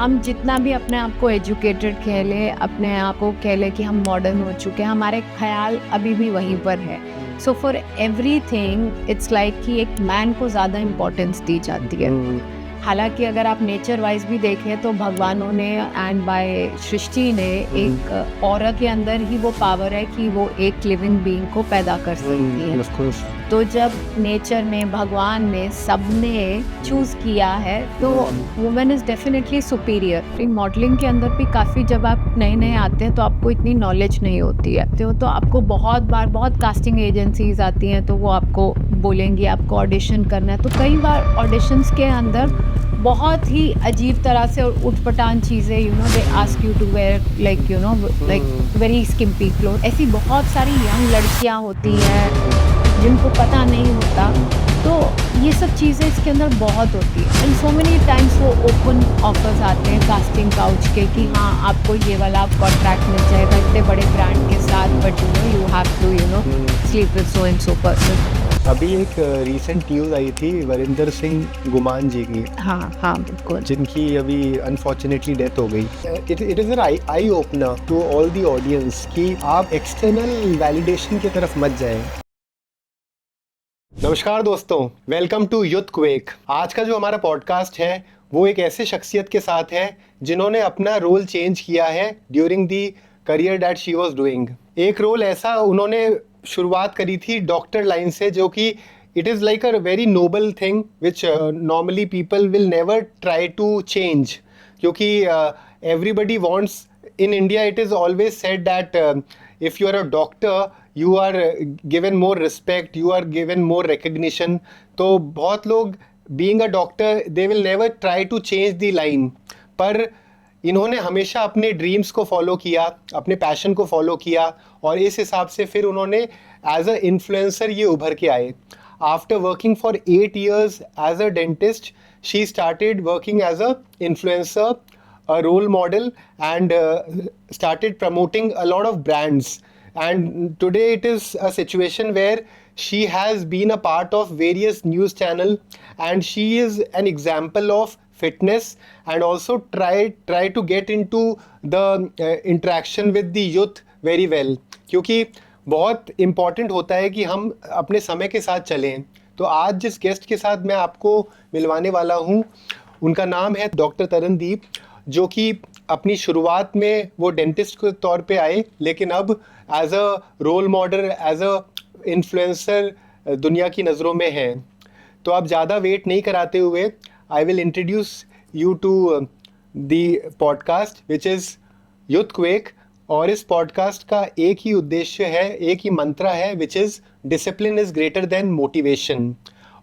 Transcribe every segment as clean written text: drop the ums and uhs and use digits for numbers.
हम जितना भी अपने आप को एजुकेटेड कह लें, अपने आप को कह लें कि हम मॉडर्न हो चुके हैं, हमारे ख्याल अभी भी वहीं पर है। So for everything it's like कि एक मैन को ज़्यादा इम्पोर्टेंस दी जाती है। हालांकि अगर आप नेचर वाइज भी देखें तो भगवानों ने एंड बाय सृष्टि ने एक औरत के अंदर ही वो पावर है कि वो एक लिविंग बीइंग को पैदा कर सकती है। तो जब नेचर में, भगवान ने, सबने चूज किया है तो women is definitely superior. Modelling के अंदर भी काफ़ी, जब आप नए नए आते हैं तो आपको इतनी नॉलेज नहीं होती है, तो आपको बहुत कास्टिंग एजेंसीज आती हैं, तो वो आपको बोलेंगी आपको ऑडिशन करना है। तो कई बार ऑडिशंस के अंदर बहुत ही अजीब तरह से और उटपटांग चीज़ें, they ask you to wear like very skimpy cloth. ऐसी बहुत सारी यंग लड़कियां होती हैं जिनको पता नहीं होता, तो ये सब चीज़ें इसके अंदर बहुत होती है। एंड सो मेनी टाइम्स वो ओपन ऑफर्स आते हैं कास्टिंग काउच के कि हाँ आपको ये वाला कॉन्ट्रैक्ट मिल जाएगा इतने बड़े ब्रांड के साथ, but you have to sleep with so and so person. अभी एक रीसेंट न्यूज़ आई थी वरिंदर सिंह गुमान जी की। हाँ बिल्कुल। जिनकी अभी अनफॉर्चुनेटली डेथ हो गई। It is an eye opener to all the audience कि आप एक्सटर्नल वैलिडेशन की तरफ मत जाएं। नमस्कार दोस्तों, वेलकम टू युथ क्वेक। आज का जो हमारा पॉडकास्ट है वो एक ऐसे शख्सियत के साथ है जिन्होंने अपना रोल चेंज किया है during the career that she was doing. एक रोल ऐसा उन्होंने शुरुआत करी थी डॉक्टर लाइन से, जो कि it is like a very noble thing which normally people will never try to change, क्योंकि everybody wants in India it is always said that if you are a doctor you are given more respect, you are given more recognition. तो बहुत लोग being a doctor they will never try to change the line, पर इन्होंने हमेशा अपने dreams को follow किया, अपने पैशन को फॉलो किया, और इस हिसाब से फिर उन्होंने एज अ इन्फ्लुएंसर ये उभर के आए। After working for 8 years as a dentist, she started working as a influencer, a role model, and started promoting a lot of brands. And today it is a situation where she has been a part of various news channel, and she is an example of fitness, and also try to get into the interaction with the youth very well, क्योंकि बहुत important होता है कि हम अपने समय के साथ चलें। तो आज जिस गेस्ट के साथ मैं आपको मिलवाने वाला हूँ उनका नाम है डॉक्टर तरनदीप, जो कि अपनी शुरुआत में वो डेंटिस्ट के तौर पे आए, लेकिन अब as a role model, as a influencer दुनिया की नज़रों में हैं। तो अब ज़्यादा वेट नहीं कराते हुए I will introduce you to the podcast which is youth quake. और इस पॉडकास्ट का एक ही उद्देश्य है, एक ही मंत्रा है, which is discipline is greater than motivation.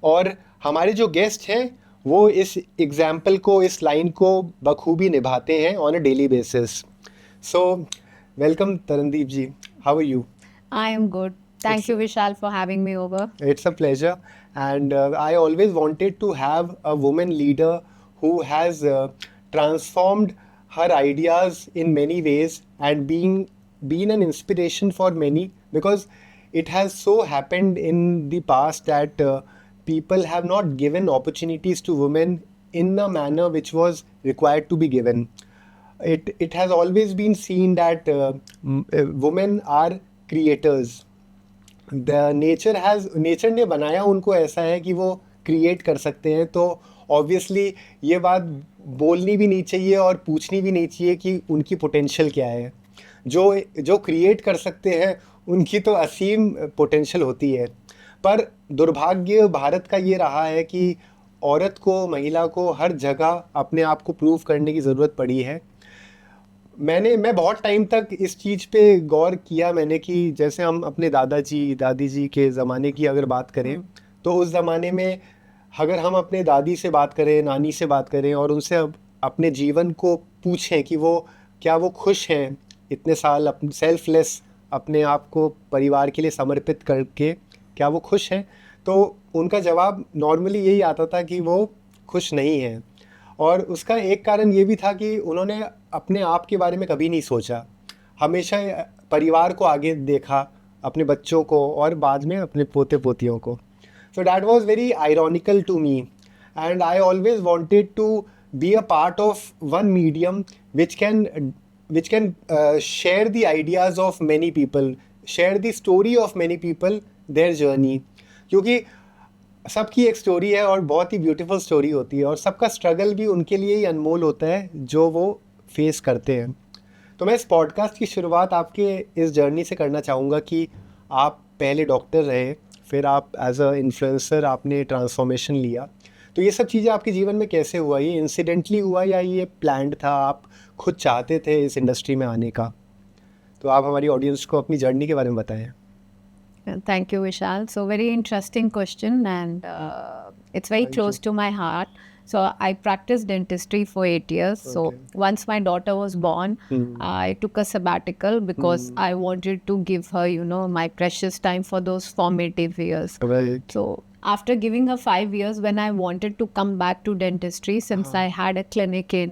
और हमारे जो गेस्ट हैं वो इस एग्जाम्पल को, इस लाइन को बखूबी निभाते हैं on a daily basis. So welcome Tarandeep ji, how are you? I am good, thank you Vishal for having me over. It's a pleasure, and I always wanted to have a woman leader who has transformed her ideas in many ways and been an inspiration for many, because it has so happened in the past that people have not given opportunities to women in a manner which was required to be given. It has always been seen that women are creators. Nature ने बनाया उनको ऐसा है कि वो create कर सकते हैं। तो ऑब्वियसली ये बात बोलनी भी नहीं चाहिए और पूछनी भी नहीं चाहिए कि उनकी पोटेंशियल क्या है। जो क्रिएट कर सकते हैं उनकी तो असीम पोटेंशियल होती है, पर दुर्भाग्य भारत का ये रहा है कि औरत को, महिला को हर जगह अपने आप को प्रूव करने की ज़रूरत पड़ी है। मैं बहुत टाइम तक इस चीज़ पे गौर किया मैंने कि जैसे हम अपने दादाजी दादी जी के ज़माने की अगर बात करें, तो उस ज़माने में अगर हम अपने दादी से बात करें, नानी से बात करें और उनसे अपने जीवन को पूछें कि क्या वो खुश हैं इतने साल अपने सेल्फलेस, अपने आप को परिवार के लिए समर्पित करके, क्या वो खुश हैं, तो उनका जवाब नॉर्मली यही आता था कि वो खुश नहीं हैं। और उसका एक कारण ये भी था कि उन्होंने अपने आप के बारे में कभी नहीं सोचा, हमेशा परिवार को आगे देखा, अपने बच्चों को और बाद में अपने पोते पोतियों को। So that was very ironical to me, and I always wanted to be a part of one medium which can share the ideas of many people, share the story of many people, their journey. क्योंकि सबकी एक story है और बहुत ही beautiful story होती है, और सबका स्ट्रगल भी उनके लिए ही अनमोल होता है जो वो फेस करते हैं. तो मैं इस पॉडकास्ट की शुरुआत आपके इस जर्नी से करना चाहूँगा कि आप पहले डॉक्टर रहे, फिर आप एज अ इन्फ्लुएंसर आपने ट्रांसफॉर्मेशन लिया. तो ये सब चीज़ें आपके जीवन में कैसे हुआ? ये इंसिडेंटली हुआ या ये प्लान्ड था, आप खुद चाहते थे इस इंडस्ट्री में आने का? तो आप हमारी ऑडियंस को अपनी जर्नी के बारे में बताएं. Thank you, Vishal. So very interesting question, and it's very Thank close to my heart. So I practiced dentistry for 8 years. So Okay. once my daughter was born, I took a sabbatical because I wanted to give her, my precious time for those formative years. Right. So after giving her 5 years, when I wanted to come back to dentistry, since I had a clinic in,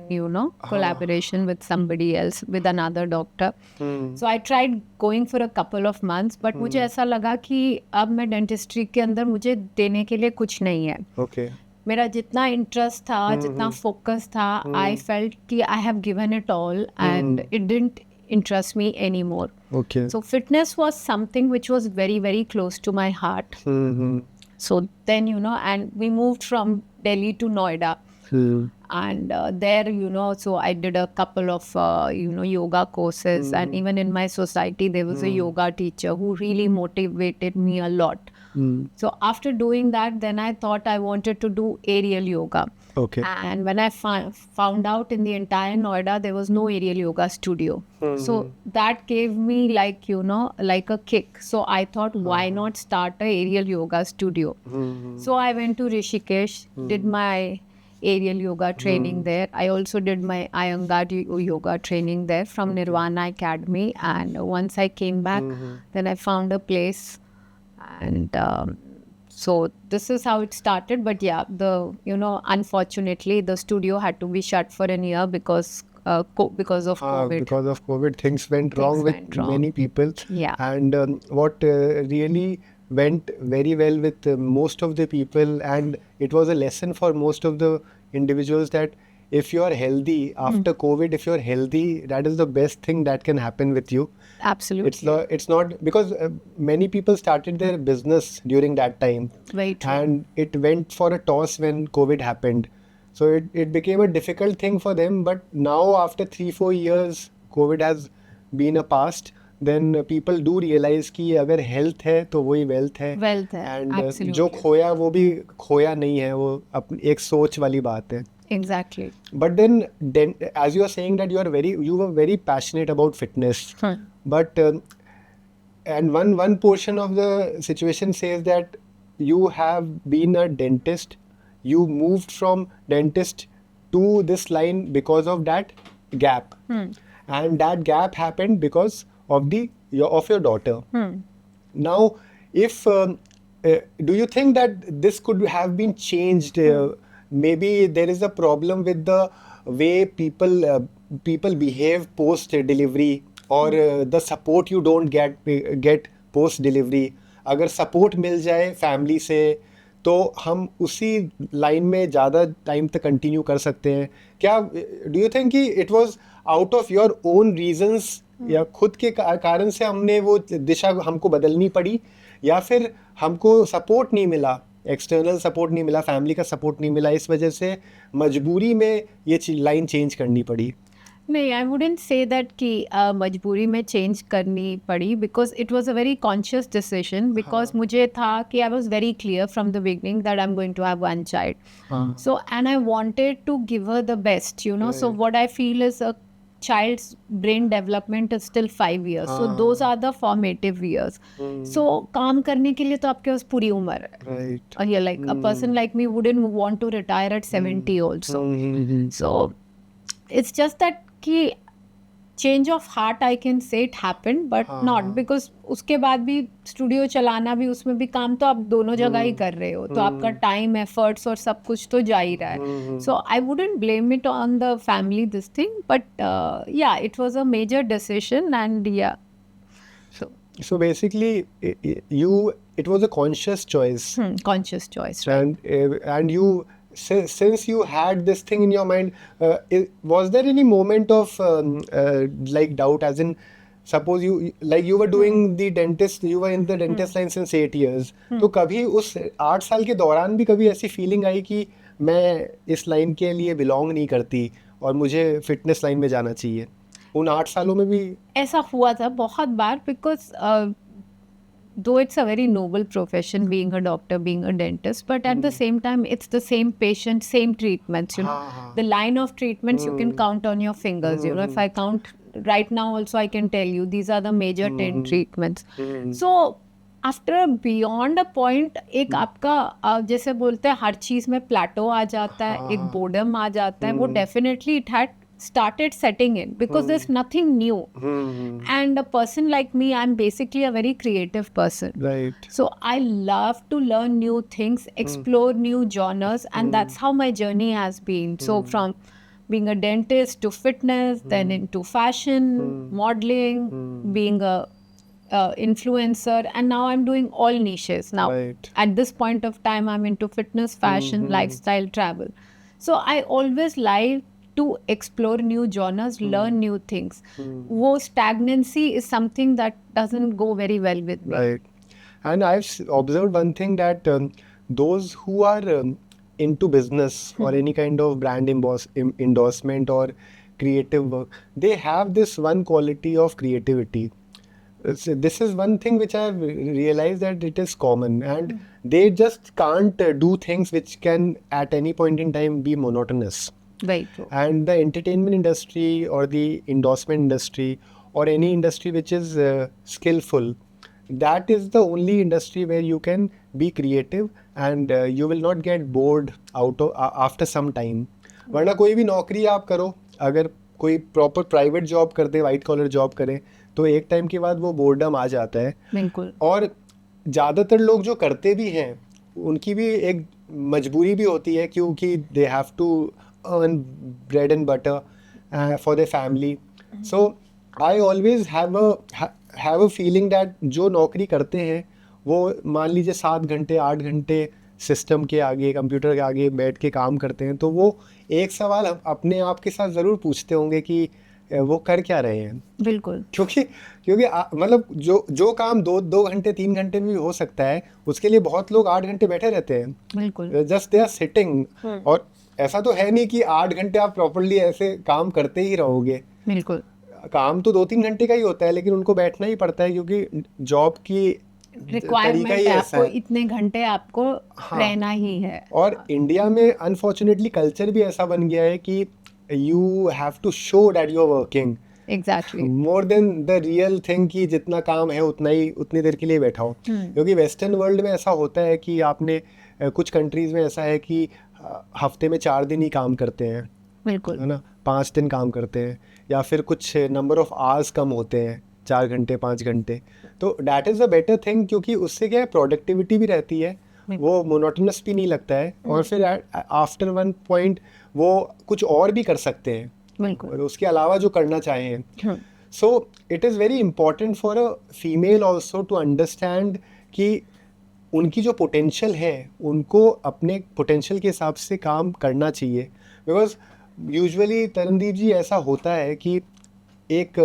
collaboration with somebody else, with another doctor. So I tried going for a couple of months, but मुझे ऐसा लगा कि अब मैं dentistry के अंदर मुझे देने के लिए कुछ नहीं है. Okay. मेरा जितना इंटरेस्ट था, जितना फोकस था, आई फेल्ट कि I have given it all and it didn't interest me anymore. Okay. So fitness was something which was very, very close to my heart. So then, and we moved from Delhi to Noida. And there, so I did a couple of, yoga courses. And even in my society, there was a yoga teacher who really motivated me a lot. So after doing that, then I thought I wanted to do aerial yoga. Okay. And when I found out in the entire Noida, there was no aerial yoga studio. So that gave me like a kick. So I thought, why not start a aerial yoga studio? So I went to Rishikesh, did my aerial yoga training there. I also did my Iyengar yoga training there from Nirvana Academy. And once I came back, then I found a place. And so this is how it started. But yeah, unfortunately, the studio had to be shut for a year because of COVID. Because of COVID, things went wrong with many people. Yeah. And what really went very well with most of the people, and it was a lesson for most of the individuals, that if you are healthy after COVID, if you are healthy, that is the best thing that can happen with you. Absolutely. It's not because many people started their business during that time. Very true. And it went for a toss when COVID happened. So it became a difficult thing for them. But now after 3-4 years, COVID has been a past. Then people do realize कि अगर health है तो वही wealth है. Wealth है. And Absolutely. जो खोया वो भी खोया नहीं है, वो अपनी एक सोच वाली बात है. Exactly. But then as you are saying that you were very passionate about fitness. But and one portion of the situation says that you have been a dentist. You moved from dentist to this line because of that gap. And that gap happened because of your daughter. Now, if do you think that this could have been changed? Maybe there is a problem with the way people behave post delivery, or the support you don't get post delivery. अगर support मिल जाए family से तो हम उसी line में ज़्यादा time तक continue कर सकते हैं क्या? डू यू थिंक कि it was out of your own reasons, या खुद के कारण से हमने वो दिशा हमको बदलनी पड़ी, या फिर हमको सपोर्ट नहीं मिला, एक्सटर्नल सपोर्ट नहीं मिला, फैमिली का सपोर्ट नहीं मिला, इस वजह से मजबूरी में ये लाइन चेंज करनी पड़ी? नहीं, आई वुडेंट से दैट कि मजबूरी में चेंज करनी पड़ी, because it was a very conscious decision, because मुझे था कि I was very clear from the beginning that I am going to have one child, so and I wanted to give her the best, so what I feel is a child's brain development is still 5 years, so those are the formative years. So काम करने के लिए तो आपके पास पूरी उम्र है, Right. और like a person like me wouldn't want to retire at 70 also. So it's just that कि change of heart, I can say it happened, but not because उसके बाद भी स्टूडियो चलाना भी, उसमें भी काम तो आप दोनों जगह ही कर रहे हो, तो आपका टाइम, एफर्ट्स और सब कुछ तो जा ही रहा है. So I wouldn't blame it on the family this thing, but ya it was a major decision, and ya So basically, it was a conscious choice. conscious choice, And you since you had this thing in your mind, was there any moment of like doubt, as in suppose you were doing the dentist, you were in the dentist line since 8 years, तो कभी उस 8 साल के दौरान भी कभी ऐसी feeling आई कि मैं इस लाइन के लिए बिलोंग नहीं करती और मुझे फिटनेस लाइन में जाना चाहिए? उन 8 सालों में भी ऐसा हुआ था बहुत बार, because though it's a very noble profession being a doctor, being a dentist, but at the same time it's the same patient, same treatments, you know. The line of treatments you can count on your fingers, you know. If I count right now also, I can tell you these are the major 10 treatments. So after beyond a point, एक आपका जैसे बोलते हैं हर चीज में प्लेटो आ जाता है, एक बोर्डम आ जाता है, वो definitely it had started setting in because there's nothing new. And a person like me, I'm basically a very creative person. right. So I love to learn new things, explore new genres, and that's how my journey has been. So from being a dentist to fitness, then into fashion, modeling, being a influencer, and now I'm doing all niches now. Right. At this point of time, I'm into fitness, fashion, lifestyle, travel. So I always like to explore new genres, learn new things. वो stagnancy is something that doesn't go very well with me. Right. And I've observed one thing that those who are into business or any kind of brand endorsement or creative work, they have this one quality of creativity. So this is one thing which I've realized that it is common, and they just can't do things which can at any point in time be monotonous. Very true. And the entertainment industry or the endorsement industry or any industry which is skillful, that is the only industry where you can be creative and you will not get bored out of after some time. वरना कोई भी नौकरी आप करो, अगर कोई proper private job करते, white collar job करें, तो एक टाइम के बाद वो बोर्डम आ जाता है. बिल्कुल. और ज़्यादातर लोग जो करते भी हैं उनकी भी एक मजबूरी भी होती है, क्योंकि they have to earn bread and butter for their family. So I always have a feeling that जो नौकरी करते हैं वो मान लीजिए 7 घंटे 8 घंटे सिस्टम के आगे, कंप्यूटर के आगे बैठ के काम करते हैं, तो वो एक सवाल अपने आप के साथ ज़रूर पूछते होंगे कि वो कर क्या रहे हैं. बिल्कुल. क्योंकि मतलब जो काम 2 घंटे 3 घंटे में भी हो सकता है, उसके लिए बहुत लोग 8 घंटे बैठे रहते हैं. बिल्कुल. Just they are sitting. और ऐसा तो है नहीं कि 8 घंटे आप प्रॉपर्ली ऐसे काम करते ही रहोगे. बिल्कुल. काम तो 2-3 घंटे का ही होता है, लेकिन उनको बैठना ही पड़ता है क्योंकि जॉब की रिक्वायरमेंट है, आपको इतने घंटे आपको रहना ही है. और इंडिया में अनफॉर्चुनेटली कल्चर भी ऐसा बन गया है कि you have to show that you are working. Exactly. More than the real thing कि जितना काम है उतनी देर के लिए बैठा हो. क्योंकि वेस्टर्न वर्ल्ड में ऐसा होता है कि आपने कुछ कंट्रीज में ऐसा है कि हफ्ते में 4 दिन ही काम करते हैं. बिल्कुल. है ना, 5 दिन काम करते हैं, या फिर कुछ नंबर ऑफ आवर्स कम होते हैं, 4 घंटे 5 घंटे. तो that is a better thing, क्योंकि उससे क्या है, प्रोडक्टिविटी भी रहती है, वो मोनोटोनस भी नहीं लगता है, और फिर आफ्टर वन पॉइंट वो कुछ और भी कर सकते हैं. बिल्कुल. और उसके अलावा जो करना चाहें. So it is very important for a female also to understand कि उनकी जो पोटेंशियल है उनको अपने पोटेंशियल के हिसाब से काम करना चाहिए. बिकॉज यूजुअली तरनदीप जी ऐसा होता है कि एक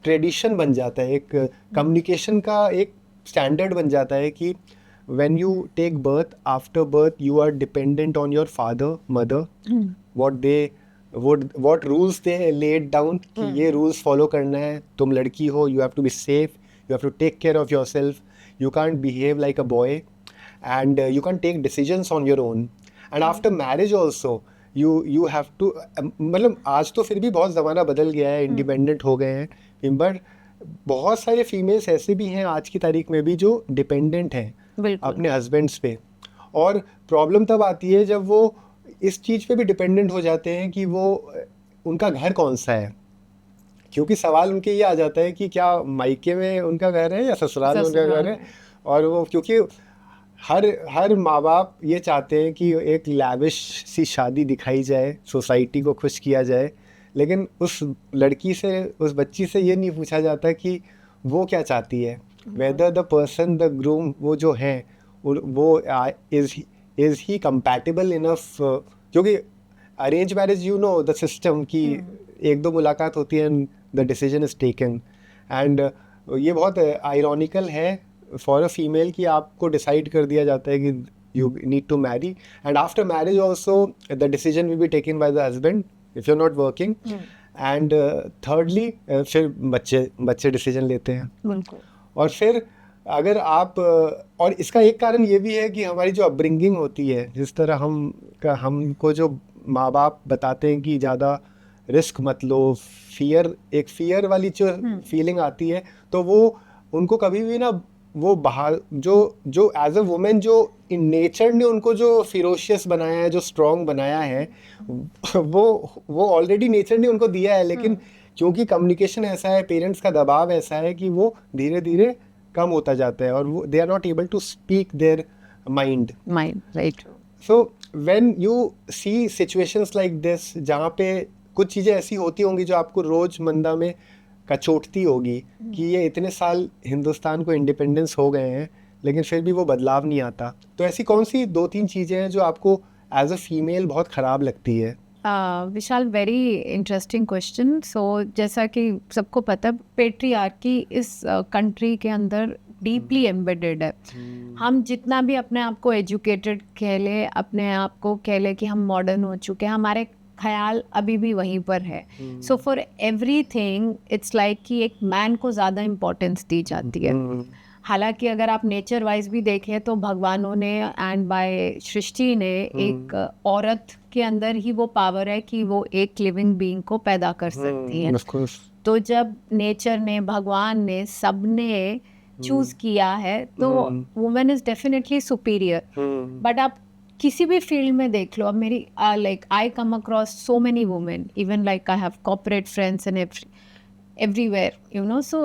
ट्रेडिशन बन जाता है, एक कम्युनिकेशन का एक स्टैंडर्ड बन जाता है कि when you take birth, after birth you are dependent on your father mother, what rules they laid down कि ये रूल्स फॉलो करना है, तुम लड़की हो, you have to be safe, you have to take care of yourself, you can't behave like a boy, and you can't take decisions on your own. And after marriage also you have to मतलब आज तो फिर भी बहुत ज़माना बदल गया है, इंडिपेंडेंट हो गए हैं, बट बहुत सारे फीमेल्स ऐसे भी हैं आज की तारीख में भी जो डिपेंडेंट हैं अपने हस्बैंड्स पे. और प्रॉब्लम तब आती है जब वो इस चीज़ पे भी डिपेंडेंट हो जाते हैं कि वो उनका घर कौन सा है. क्योंकि सवाल उनके ये आ जाता है कि क्या मायके में उनका घर है या ससुराल में उनका घर है. और वो क्योंकि हर माँ बाप ये चाहते हैं कि एक लैविश सी शादी दिखाई जाए, सोसाइटी को खुश किया जाए, लेकिन उस लड़की से, उस बच्ची से ये नहीं पूछा जाता कि वो क्या चाहती है. Whether the person, the groom, वो जो है वो इज ही कंपैटिबल इनफ, क्योंकि arrange marriage you know the system की एक दो मुलाकात होती है and the decision is taken, and ये बहुत आयरॉनिकल है फॉर अ फीमेल कि आपको डिसाइड कर दिया जाता है कि you need to marry, and after marriage also the decision will be taken by the husband if you're not working, and thirdly फिर बच्चे डिसीजन लेते हैं। बिल्कुल। और फिर अगर आप और इसका एक कारण ये भी है कि हमारी जो अपब्रिंगिंग होती है, जिस तरह हमको जो माँ बाप बताते हैं कि ज़्यादा रिस्क मत लो, एक फियर वाली जो फीलिंग आती है, तो वो उनको कभी भी ना वो बाहर जो एज अ वुमेन जो इन नेचर ने उनको जो फिरोशियस बनाया है, जो स्ट्रॉन्ग बनाया है, वो ऑलरेडी नेचर ने उनको दिया है, लेकिन क्योंकि कम्युनिकेशन ऐसा है, पेरेंट्स का दबाव ऐसा है कि वो धीरे धीरे कम होता जाता है और वो they are not able to speak their mind, right. So when you see situations like this, जहाँ पे कुछ चीज़ें ऐसी होती होंगी जो आपको रोजमर्रा में कचोटती होगी कि ये इतने साल हिंदुस्तान को इंडिपेंडेंस हो गए हैं लेकिन फिर भी वो बदलाव नहीं आता, तो ऐसी कौन सी 2-3 चीज़ें हैं जो आपको एज अ फीमेल बहुत ख़राब लगती है? विशाल, वेरी इंटरेस्टिंग क्वेश्चन। सो जैसा कि सबको पता है, पेट्रियार्की इस कंट्री के अंदर डीपली एम्बेडेड है। हम जितना भी अपने आप को एजुकेटेड कह ले, अपने आप को कह ले कि हम मॉडर्न हो चुके हैं, हमारे ख्याल अभी भी वहीं पर है। So for everything it's like कि एक मैन को ज़्यादा इम्पोर्टेंस दी जाती है। हालांकि अगर आप नेचर वाइज भी देखें तो भगवानों ने एंड बाय सृष्टि ने एक औरत के अंदर ही वो पावर है कि वो एक लिविंग बीइंग को पैदा कर सकती है। तो जब नेचर ने, भगवान ने, सबने चूज किया है तो women is definitely superior. But आप किसी भी फील्ड में देख लो, अब मेरी like I come across so many women, even like I have corporate friends and everywhere, so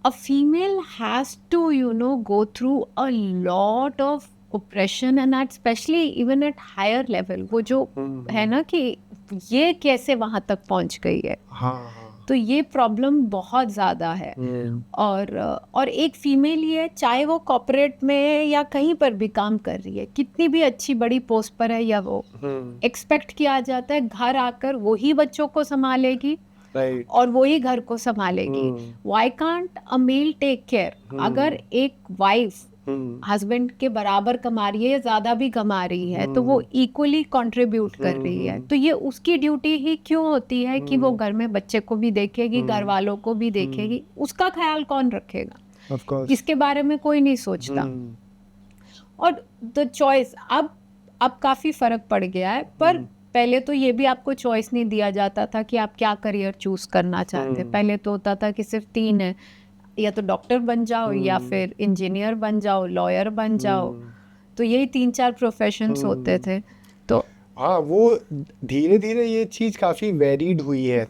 a female has to go through a lot of oppression, and at especially even at higher level, वो जो है ना कि ये कैसे वहां तक पहुंच गई है। तो ये प्रॉब्लम बहुत ज़्यादा है। और एक फीमेल ही है, चाहे वो कॉर्पोरेट में या कहीं पर भी काम कर रही है, कितनी भी अच्छी बड़ी पोस्ट पर है या वो, एक्सपेक्ट किया जाता है घर आकर वही बच्चों को संभालेगी और वही घर को संभालेगी। Why can't a male take care? अगर एक वाइफ हस्बैंड के बराबर कमा रही है या ज्यादा भी कमा रही है तो वो इक्वली कंट्रीब्यूट कर रही है, तो ये उसकी ड्यूटी ही क्यों होती है कि वो घर में बच्चे को भी देखेगी, घर वालों को भी देखेगी? उसका ख्याल कौन रखेगा? इसके बारे में कोई नहीं सोचता। और द चॉइस अब काफी फर्क पड़ गया है, पर पहले तो ये भी आपको चॉइस नहीं दिया जाता था कि आप क्या करियर चूज करना चाहते। पहले तो होता था कि सिर्फ 3 है, या तो डॉक्टर बन जाओ या फिर इंजीनियर बन जाओ, लॉयर बन जाओ, तो यही 3-4 प्रोफेशंस होते थे। तो हाँ, वो धीरे धीरे ये चीज़ काफ़ी वेरीड हुई है।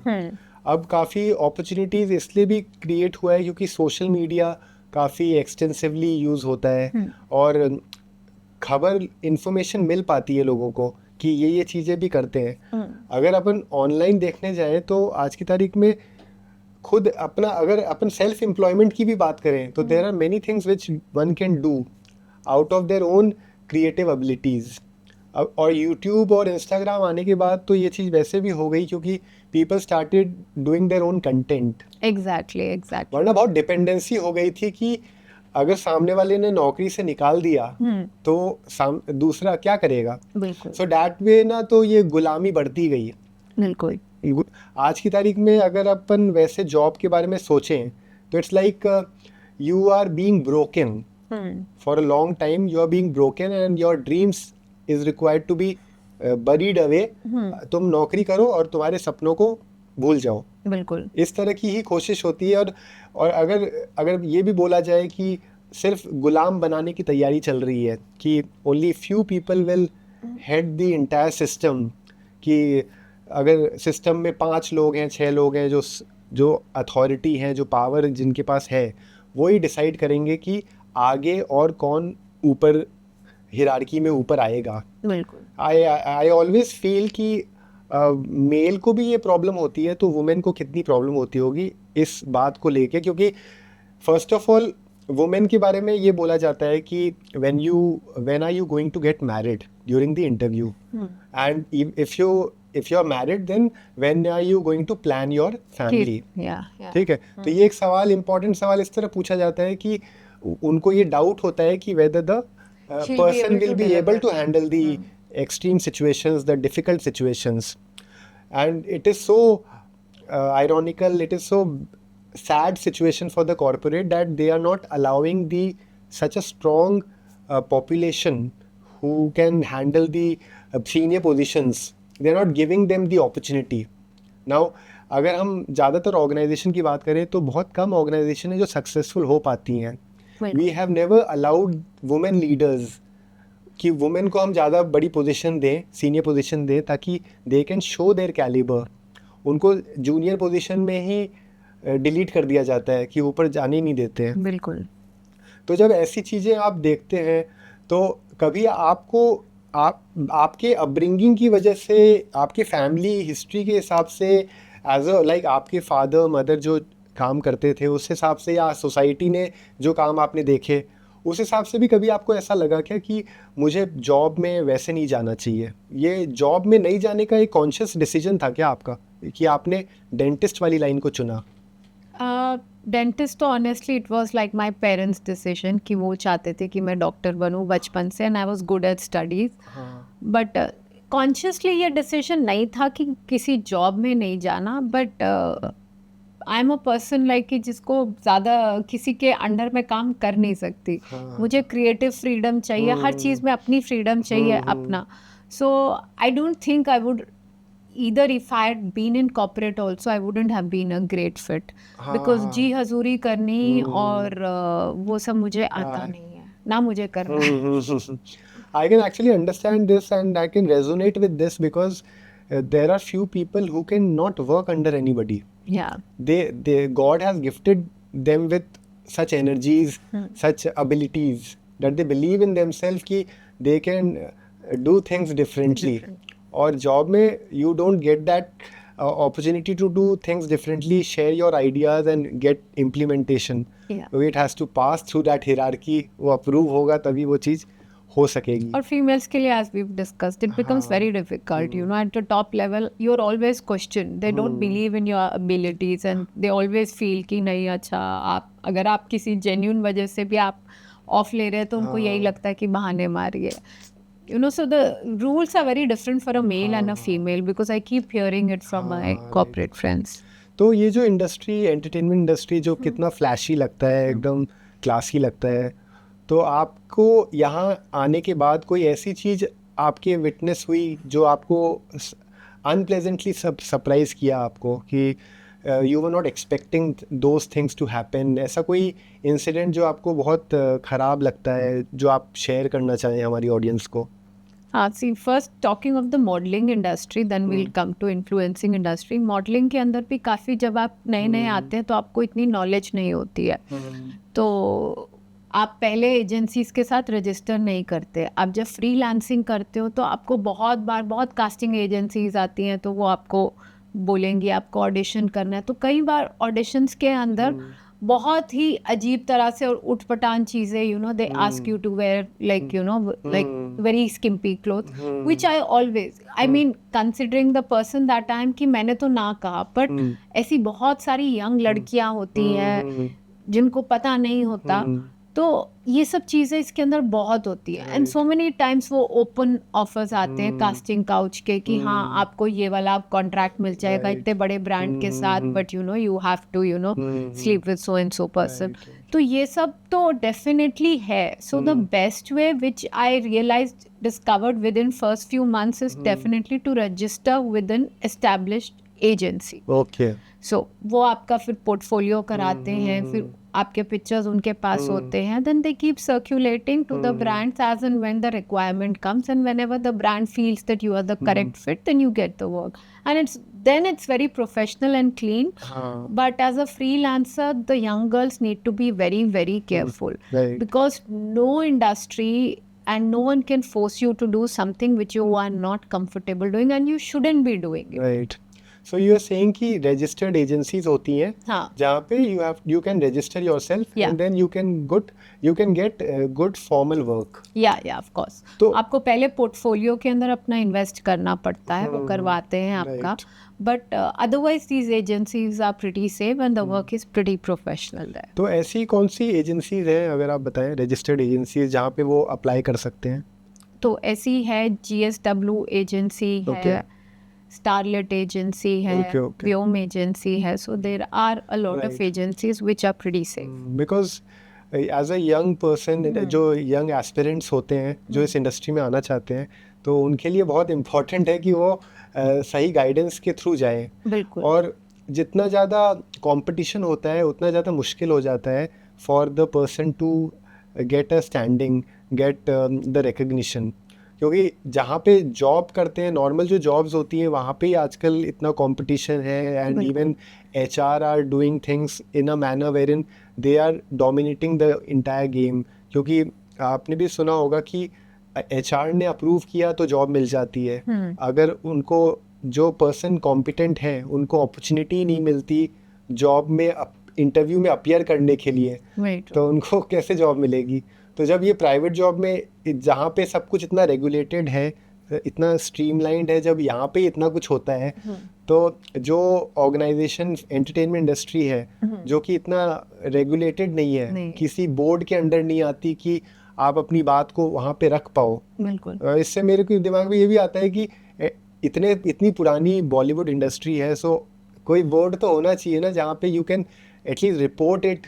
अब काफ़ी अपॉर्चुनिटीज़ इसलिए भी क्रिएट हुआ है क्योंकि सोशल मीडिया काफ़ी एक्सटेंसिवली यूज़ होता है और खबर इंफॉर्मेशन मिल पाती है लोगों को कि ये चीज़ें भी करते हैं। अगर अपन ऑनलाइन देखने जाए तो आज की तारीख में खुद अपना, अगर अपन सेल्फ एम्प्लॉयमेंट की भी बात करें तो there are many things which one can do out of their own creative abilities. और यूट्यूब और इंस्टाग्राम आने के बाद तो ये चीज़ वैसे भी हो गई क्योंकि people started doing their own content. Exactly वरना बहुत डिपेंडेंसी हो गई थी कि अगर सामने वाले ने नौकरी से निकाल दिया तो दूसरा क्या करेगा? सो दैट वे ना, तो ये गुलामी बढ़ती गई। बिल्कुल। आज की तारीख में अगर अपन वैसे जॉब के बारे में सोचें तो it's like you are being broken for a long time, you are being broken and your dreams is required to be buried away. तुम नौकरी करो और तुम्हारे सपनों को भूल जाओ। बिल्कुल, इस तरह की ही कोशिश होती है। और अगर ये भी बोला जाए कि सिर्फ गुलाम बनाने की तैयारी चल रही है कि only few people will head the entire system, कि अगर सिस्टम में 5 लोग हैं, 6 लोग हैं जो अथॉरिटी हैं, जो पावर जिनके पास है, वो ही डिसाइड करेंगे कि आगे और कौन ऊपर हिरार्की में ऊपर आएगा। बिल्कुल। आई ऑलवेज फील कि मेल को भी ये प्रॉब्लम होती है तो वुमेन को कितनी प्रॉब्लम होती होगी इस बात को लेके, क्योंकि फर्स्ट ऑफ ऑल वुमेन के बारे में ये बोला जाता है कि when are you going to get married during the interview, and if you are married, then when are you going to plan your family. yeah, yeah. ठीक है, तो ये एक सवाल, इम्पोर्टेंट सवाल इस तरह पूछा जाता है कि उनको ये डाउट होता है कि whether the She'll be person able will to be able deliver. to handle the extreme situations, the difficult situations. And it is so ironical, it is so sad situation for the corporate that they are not allowing such a strong population who can handle the senior positions. They are not giving them the opportunity. Now, अगर हम ज़्यादातर organisation की बात करें तो बहुत कम organisation है जो सक्सेसफुल हो पाती हैं. We have never allowed women leaders कि वुमेन को हम ज़्यादा बड़ी पोजीशन दें, सीनियर पोजीशन दें, ताकि they can show their calibre. उनको जूनियर पोजीशन में ही डिलीट कर दिया जाता है कि ऊपर जाने ही नहीं देते हैं. बिल्कुल. तो जब ऐसी चीज़ें आप देखते हैं तो कभी आपके अपब्रिंगिंग की वजह से, आपके फैमिली हिस्ट्री के हिसाब से, एज अ लाइक आपके फादर मदर जो काम करते थे उस हिसाब से, या सोसाइटी ने जो काम आपने देखे उस हिसाब से भी कभी आपको ऐसा लगा क्या कि मुझे जॉब में वैसे नहीं जाना चाहिए? ये जॉब में नहीं जाने का एक कॉन्शियस डिसीजन था क्या आपका कि आपने डेंटिस्ट वाली लाइन को चुना? डेंटिस्ट तो honestly it was like my parents decision कि वो चाहते थे कि मैं डॉक्टर बनूं बचपन से, and I was good at studies. But consciously ये डिसीजन नहीं था कि किसी जॉब में नहीं जाना. But I am a person like कि जिसको ज़्यादा किसी के अंडर में काम कर नहीं सकती. मुझे क्रिएटिव फ्रीडम चाहिए, हर चीज़ में अपनी फ्रीडम चाहिए अपना. So I don't think I would either if I had been in corporate also I wouldn't have been a great fit because जी हजूरी करनी और वो सब मुझे आता नहीं है, ना मुझे करना है. I can actually understand this and I can resonate with this because there are few people who can not work under anybody. Yeah. God has gifted them with such energies, such abilities that they believe in themselves कि they can do things differently. और job में you don't get that opportunity to do things differently, share your ideas and get implementation. Yeah. So it has to pass through that hierarchy. वो approve होगा तभी वो चीज़ हो सकेगी. और females के लिए as we've discussed it becomes very difficult. You know, at the top level you're always questioned. They don't believe in your abilities and they always feel कि नहीं, अच्छा आप अगर आप किसी genuine वजह से भी आप ऑफ ले रहे हैं तो उनको यही लगता है कि बहाने मारिए. You know, so the rules are very different for a male and a female because I keep hearing it from my corporate friends. तो ये जो इंडस्ट्री, एंटरटेनमेंट इंडस्ट्री जो कितना फ्लैशी लगता है, एकदम क्लासी लगता है, तो आपको यहाँ आने के बाद कोई ऐसी चीज़ आपके विटनेस हुई जो आपको अनप्लेजेंटली सरप्राइज किया आपको कि you were not expecting those things to happen? ऐसा कोई इंसिडेंट जो आपको बहुत ख़राब लगता है जो आप शेयर करना चाहें हमारी ऑडियंस को? See, first talking of the modeling industry, then we'll come to influencing industry. Modeling के अंदर भी काफ़ी, जब आप नए नए आते हैं तो आपको इतनी नॉलेज नहीं होती है, तो आप पहले एजेंसीज के साथ रजिस्टर नहीं करते. आप जब फ्रीलांसिंग करते हो तो आपको बहुत कास्टिंग एजेंसीज आती हैं, तो वो आपको बोलेंगी आपको ऑडिशन करना है. तो कई बार ऑडिशंस के अंदर बहुत ही अजीब तरह से और उठपटांग चीज़ें, you know, they ask you to wear like you know like very skimpy cloth, which I always, I mean considering the person that I am, कि मैंने तो ना कहा, बट ऐसी बहुत सारी यंग लड़कियां होती हैं जिनको पता नहीं होता. तो ये सब चीज़ें इसके अंदर बहुत होती है. एंड सो मेनी टाइम्स वो ओपन ऑफर्स आते हैं कास्टिंग काउच के कि हाँ आपको ये वाला कॉन्ट्रैक्ट मिल जाएगा इतने बड़े ब्रांड के साथ, but you know you have to you know sleep with so and so person. तो ये सब तो डेफिनेटली है. So the best way which I realised discovered within first few months is definitely to register with an established agency. Okay. So वो आपका फिर portfolio कराते हैं, फिर आपके पिक्चर्स उनके पास होते हैं, then they keep circulating to the brands as and when the requirement comes, and whenever the brand feels that you are the correct fit, then you get the work, and it's very professional and clean. But as a freelancer, the young girls need to be very, very careful, because no industry and no one can force you to do something which you are not comfortable doing and you shouldn't be doing it. Right. So you are saying कि registered agencies होती हैं हाँ जहाँ पे you can register yourself Yeah. And then you can get good formal work. या of course तो आपको पहले पोर्टफोलियो के अंदर अपना इन्वेस्ट करना पड़ता है, वो करवाते हैं आपका. right. But otherwise these agencies are pretty safe and the work is pretty professional there. तो ऐसी कौन सी एजेंसीज हैं अगर आप बताएं, रजिस्टर्ड एजेंसीज जहाँ पे वो अप्लाई कर सकते हैं? तो ऐसी है GSW एजेंसी Okay. है, स्टारलेट एजेंसी है, Okay, okay. व्योम एजेंसी है. So there are a lot of Right. Agencies which are pretty safe. Because as a young person, जो यंग एस्पिरेंट्स होते हैं जो इस इंडस्ट्री में आना चाहते हैं, तो उनके लिए बहुत इम्पॉर्टेंट है कि वो सही गाइडेंस के थ्रू जाएं. बिल्कुल. और जितना ज़्यादा कंपटीशन होता है उतना ज़्यादा मुश्किल हो जाता है for the person to get a standing, get the recognition. क्योंकि जहाँ पे जॉब करते हैं, नॉर्मल जो जॉब्स होती हैं वहाँ पे ही आजकल इतना कंपटीशन है. एंड बिल्कुल. Even HR are doing things in a manner where in they are dominating the entire game. क्योंकि आपने भी सुना होगा कि HR ने अप्रूव किया तो जॉब मिल जाती है. अगर उनको जो पर्सन कॉम्पिटेंट है उनको अपॉर्चुनिटी नहीं मिलती जॉब में, इंटरव्यू में अपीयर करने के लिए, Right. तो उनको कैसे जॉब मिलेगी? तो जब ये प्राइवेट जॉब में जहाँ पे सब कुछ इतना रेगुलेटेड है, इतना स्ट्रीमलाइंड है, जब यहाँ पे इतना कुछ होता है, तो जो ऑर्गेनाइजेशन एंटरटेनमेंट इंडस्ट्री है जो कि इतना रेगुलेटेड नहीं है, नहीं। किसी बोर्ड के अंडर नहीं आती कि आप अपनी बात को वहाँ पे रख पाओ. बिल्कुल. इससे मेरे को दिमाग में ये भी आता है कि इतनी पुरानी बॉलीवुड इंडस्ट्री है, सो कोई बोर्ड तो होना चाहिए ना जहाँ पे you can at least report it.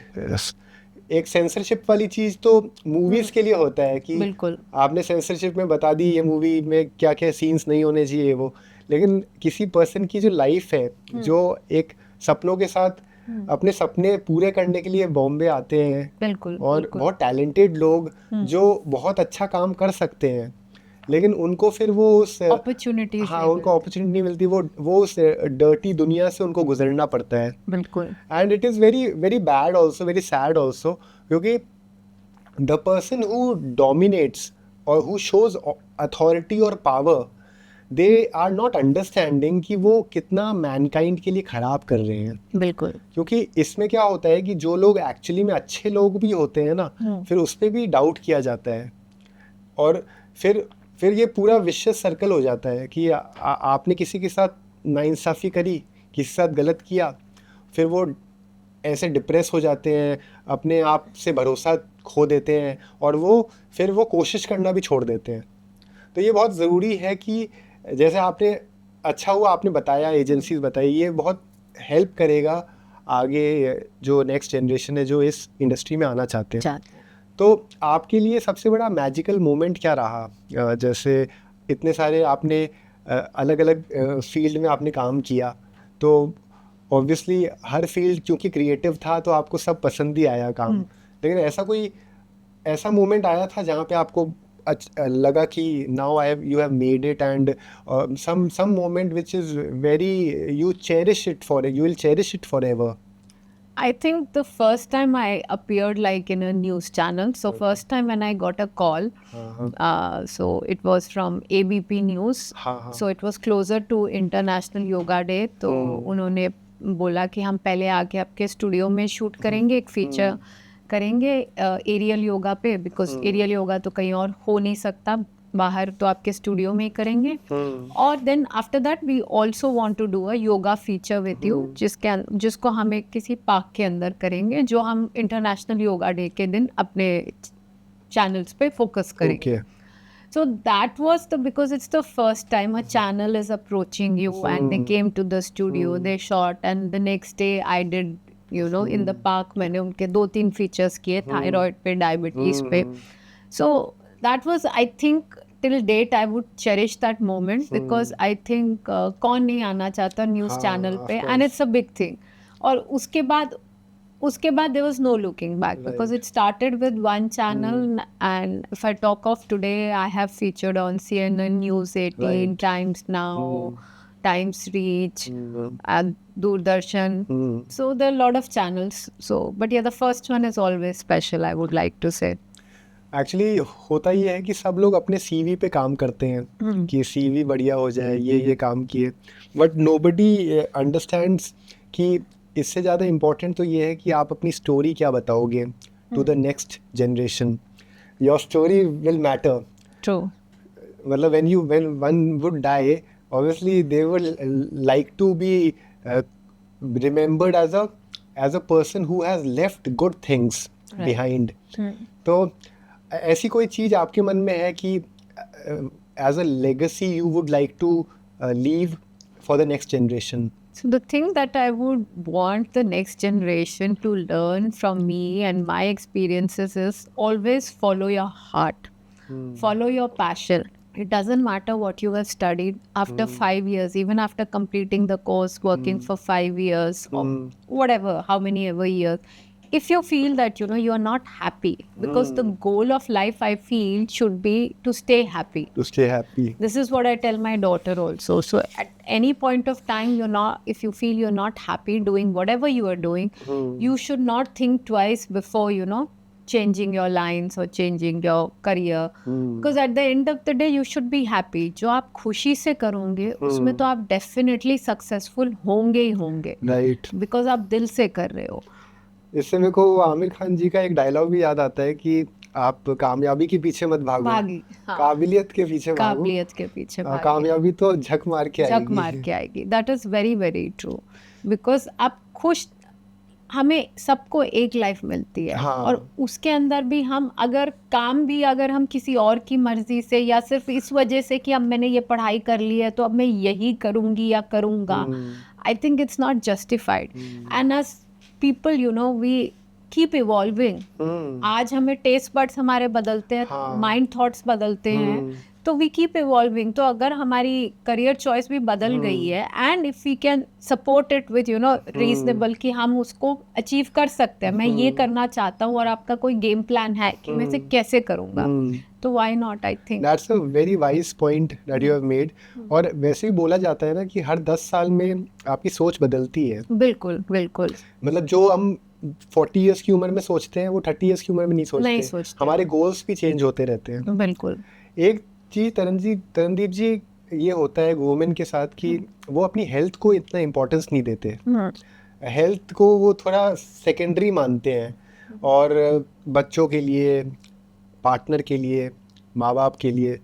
एक सेंसरशिप वाली चीज़ तो मूवीज़ के लिए होता है कि बिल्कुल. आपने सेंसरशिप में बता दी ये मूवी में क्या क्या सीन्स नहीं होने चाहिए वो, लेकिन किसी पर्सन की जो लाइफ है, जो एक सपनों के साथ अपने सपने पूरे करने के लिए बॉम्बे आते हैं, बिल्कुल. और बिल्कुल. बहुत टैलेंटेड लोग जो बहुत अच्छा काम कर सकते हैं, लेकिन उनको फिर वो उस अपॉर्चुनिटीज. हाँ उनको अपॉर्चुनिटी नहीं मिलती, वो उस डर्टी दुनिया से उनको गुजरना पड़ता है. बिल्कुल. And it is very very bad also, very sad also, क्योंकि द पर्सन हु डोमिनेट्स और हु शोज अथॉरिटी और power, they are not understanding कि वो कितना मैनकाइंड के लिए खराब कर रहे हैं. बिल्कुल. क्योंकि इसमें क्या होता है कि जो लोग एक्चुअली में अच्छे लोग भी होते हैं ना, फिर उस पर भी डाउट किया जाता है, और फिर ये पूरा विशियस सर्कल हो जाता है कि आपने किसी के साथ नाइंसाफ़ी करी, किसी के साथ गलत किया, फिर वो ऐसे डिप्रेस हो जाते हैं, अपने आप से भरोसा खो देते हैं, और फिर वो कोशिश करना भी छोड़ देते हैं. तो ये बहुत ज़रूरी है कि जैसे आपने, अच्छा हुआ आपने बताया, एजेंसीज बताई, ये बहुत हेल्प करेगा आगे जो नेक्स्ट जनरेशन है जो इस इंडस्ट्री में आना चाहते हैं. तो आपके लिए सबसे बड़ा मैजिकल मोमेंट क्या रहा? जैसे इतने सारे आपने अलग अलग फील्ड में आपने काम किया, तो ऑब्वियसली हर फील्ड क्योंकि क्रिएटिव था तो आपको सब पसंद ही आया काम, लेकिन ऐसा मोमेंट आया था जहाँ पे आपको लगा कि now you have made it, and some moment which is very, you will cherish it forever? I think the first time I appeared like in a news channel. So first time when I got a call, so it was from ABP News. So it was closer to International Yoga Day. तो उन्होंने बोला कि हम पहले आके आपके studio में shoot करेंगे, एक फीचर करेंगे एरियल योगा पे, बिकॉज एरियल योगा तो कहीं और हो नहीं सकता, बाहर तो आपके स्टूडियो में ही करेंगे. और then after that we also want to do a yoga feature with you, जिसको हम एक किसी पार्क के अंदर करेंगे, जो हम इंटरनेशनल योगा डे के दिन अपने चैनल्स पे फोकस करेंगे. So that was because it's the first time a channel is approaching you, and they came to the studio, they shot, and the next day I did, in the park, मैंने उनके 2-3 features किए, thyroid पे, diabetes पे. So that was, I think, till date I would cherish that moment, because I think कौन नहीं आना चाहता news channel पे, and it's a big thing. और उसके बाद there was no looking back, because it started with one channel, and if I talk of today, I have featured on CNN, News 18, Times Now, Times Reach, and Doordarshan. So there are a lot of channels. So, but yeah, the first one is always special, I would like to say. Actually होता ही है कि सब लोग अपने CV पे काम करते हैं कि सीवी बढ़िया हो जाए, ये काम किए, बट नोबडी अंडरस्टैंड्स कि इससे ज़्यादा इम्पोर्टेंट तो ये है कि आप अपनी स्टोरी क्या बताओगे to the next generation. Your story will matter. True. मतलब when one would die, obviously they would like to be remembered as a person who has left good things behind. तो ऐसी कोई चीज आपके मन में है कि as a legacy you would like to leave for the next generation? So the thing that I would want the next generation to learn from me and my experiences is always follow your heart. Follow your passion. It doesn't matter what you have studied after 5 years, even after completing the course, working for 5 years, or whatever, how many ever years. If you feel that, you are not happy, because the goal of life, I feel, should be to stay happy. To stay happy. This is what I tell my daughter also. So at any point of time, if you feel you're not happy doing whatever you are doing, you should not think twice before, changing your lines or changing your career. Because at the end of the day, you should be happy. जो आप खुशी से करोगे, उसमें तो आप definitely successful होंगे ही होंगे. Right. Because आप दिल से कर रहे हो. इससे मेरे को आमिर खान जी का एक डायलॉग भी याद आता है कि आप कामयाबी के पीछे मत भागो, हाँ. काबिलियत के पीछे भागो. काबिलियत के पीछे भागो. कामयाबी तो झक मार के आएगी. झक मार के आएगी. That is very very true. Because आप खुश, हमें सबको एक लाइफ मिलती है. हाँ. और उसके अंदर भी हम अगर हम किसी और की मर्जी से, या सिर्फ इस वजह से कि अब मैंने ये पढ़ाई कर ली है तो अब मैं यही करूँगी या करूँगा, I think it's not justified. And as people, we keep evolving. आज हमें टेस्ट बड्स हमारे बदलते हैं, माइंड थॉट्स बदलते हैं, तो वी कीप इवॉल्विंग. तो अगर हमारी करियर चॉइस भी बदल गई है, and if we can support it with reasonable, कि हम उसको अचीव कर सकते हैं, मैं ये करना चाहता हूँ और आपका कोई गेम प्लान है कि मैं इसे कैसे करूँगा, तो why not. I think that's a very wise point that you have made. और वैसे भी बोला जाता है ना कि हर 10 साल में आपकी सोच बदलती है. बिल्कुल बिल्कुल. मतलब जो हम 40 इयर्स की उम्र में सोचते हैं वो 30 इयर्स की उम्र में नहीं सोचते. हमारे गोल्स भी चेंज होते रहते हैं. बिल्कुल. एक चीज तरनदीप जी ये होता है वुमेन के साथ कि वो अपनी हेल्थ को इतना इम्पोर्टेंस नहीं देते. हेल्थ को वो थोड़ा सेकेंडरी मानते हैं, और बच्चों के लिए, पार्टनर के लिए, माँ बाप के लिए,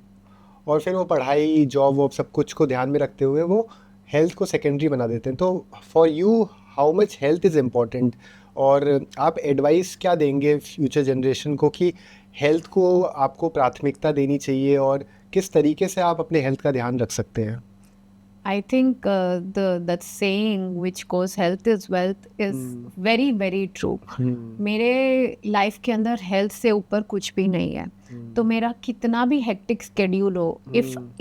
और फिर वो पढ़ाई, जॉब वॉब सब कुछ को ध्यान में रखते हुए वो हेल्थ को सेकेंडरी बना देते हैं. तो for you how much health is important, और आप एडवाइस क्या देंगे फ्यूचर जनरेशन को कि हेल्थ को आपको प्राथमिकता देनी चाहिए और किस तरीके से आप अपने हेल्थ का ध्यान रख सकते हैं? I think that saying which goes health is wealth is very very true. मेरे लाइफ के अंदर हेल्थ से ऊपर कुछ भी नहीं है. तो मेरा कितना भी हेक्टिक स्केड्यूल हो,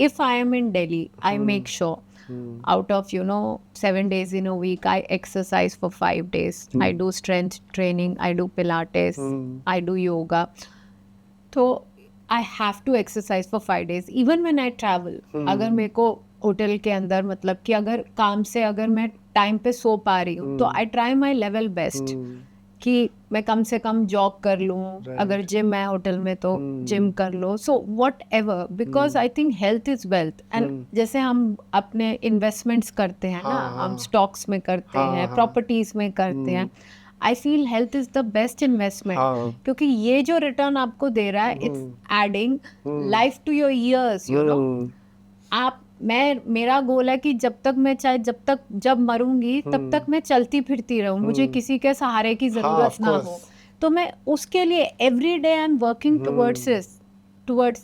if I am in Delhi, I make sure out of 7 days in a week I exercise for 5 days. I do strength training, I do Pilates, I do yoga. तो I have to exercise for 5 days. Even when I travel, अगर मेरे को hotel के अंदर, मतलब कि अगर काम से अगर मैं टाइम पे सो पा रही हूँ, तो I try my level best कि मैं कम से कम जॉग कर लूँ. अगर जिम है होटल में तो जिम कर लो. So whatever, because I think health is wealth. And जैसे हम अपने इन्वेस्टमेंट्स करते हैं ना, हम स्टॉक्स में करते हैं, प्रॉपर्टीज में करते हैं, I feel health is the best investment. क्योंकि ये जो रिटर्न आपको दे रहा है, it's adding life to your years. आप मेरा गोल है कि जब मरूंगी तब तक मैं चलती फिरती रहूं, मुझे किसी के सहारे की जरूरत ना हो. तो मैं उसके लिए every day I am working towards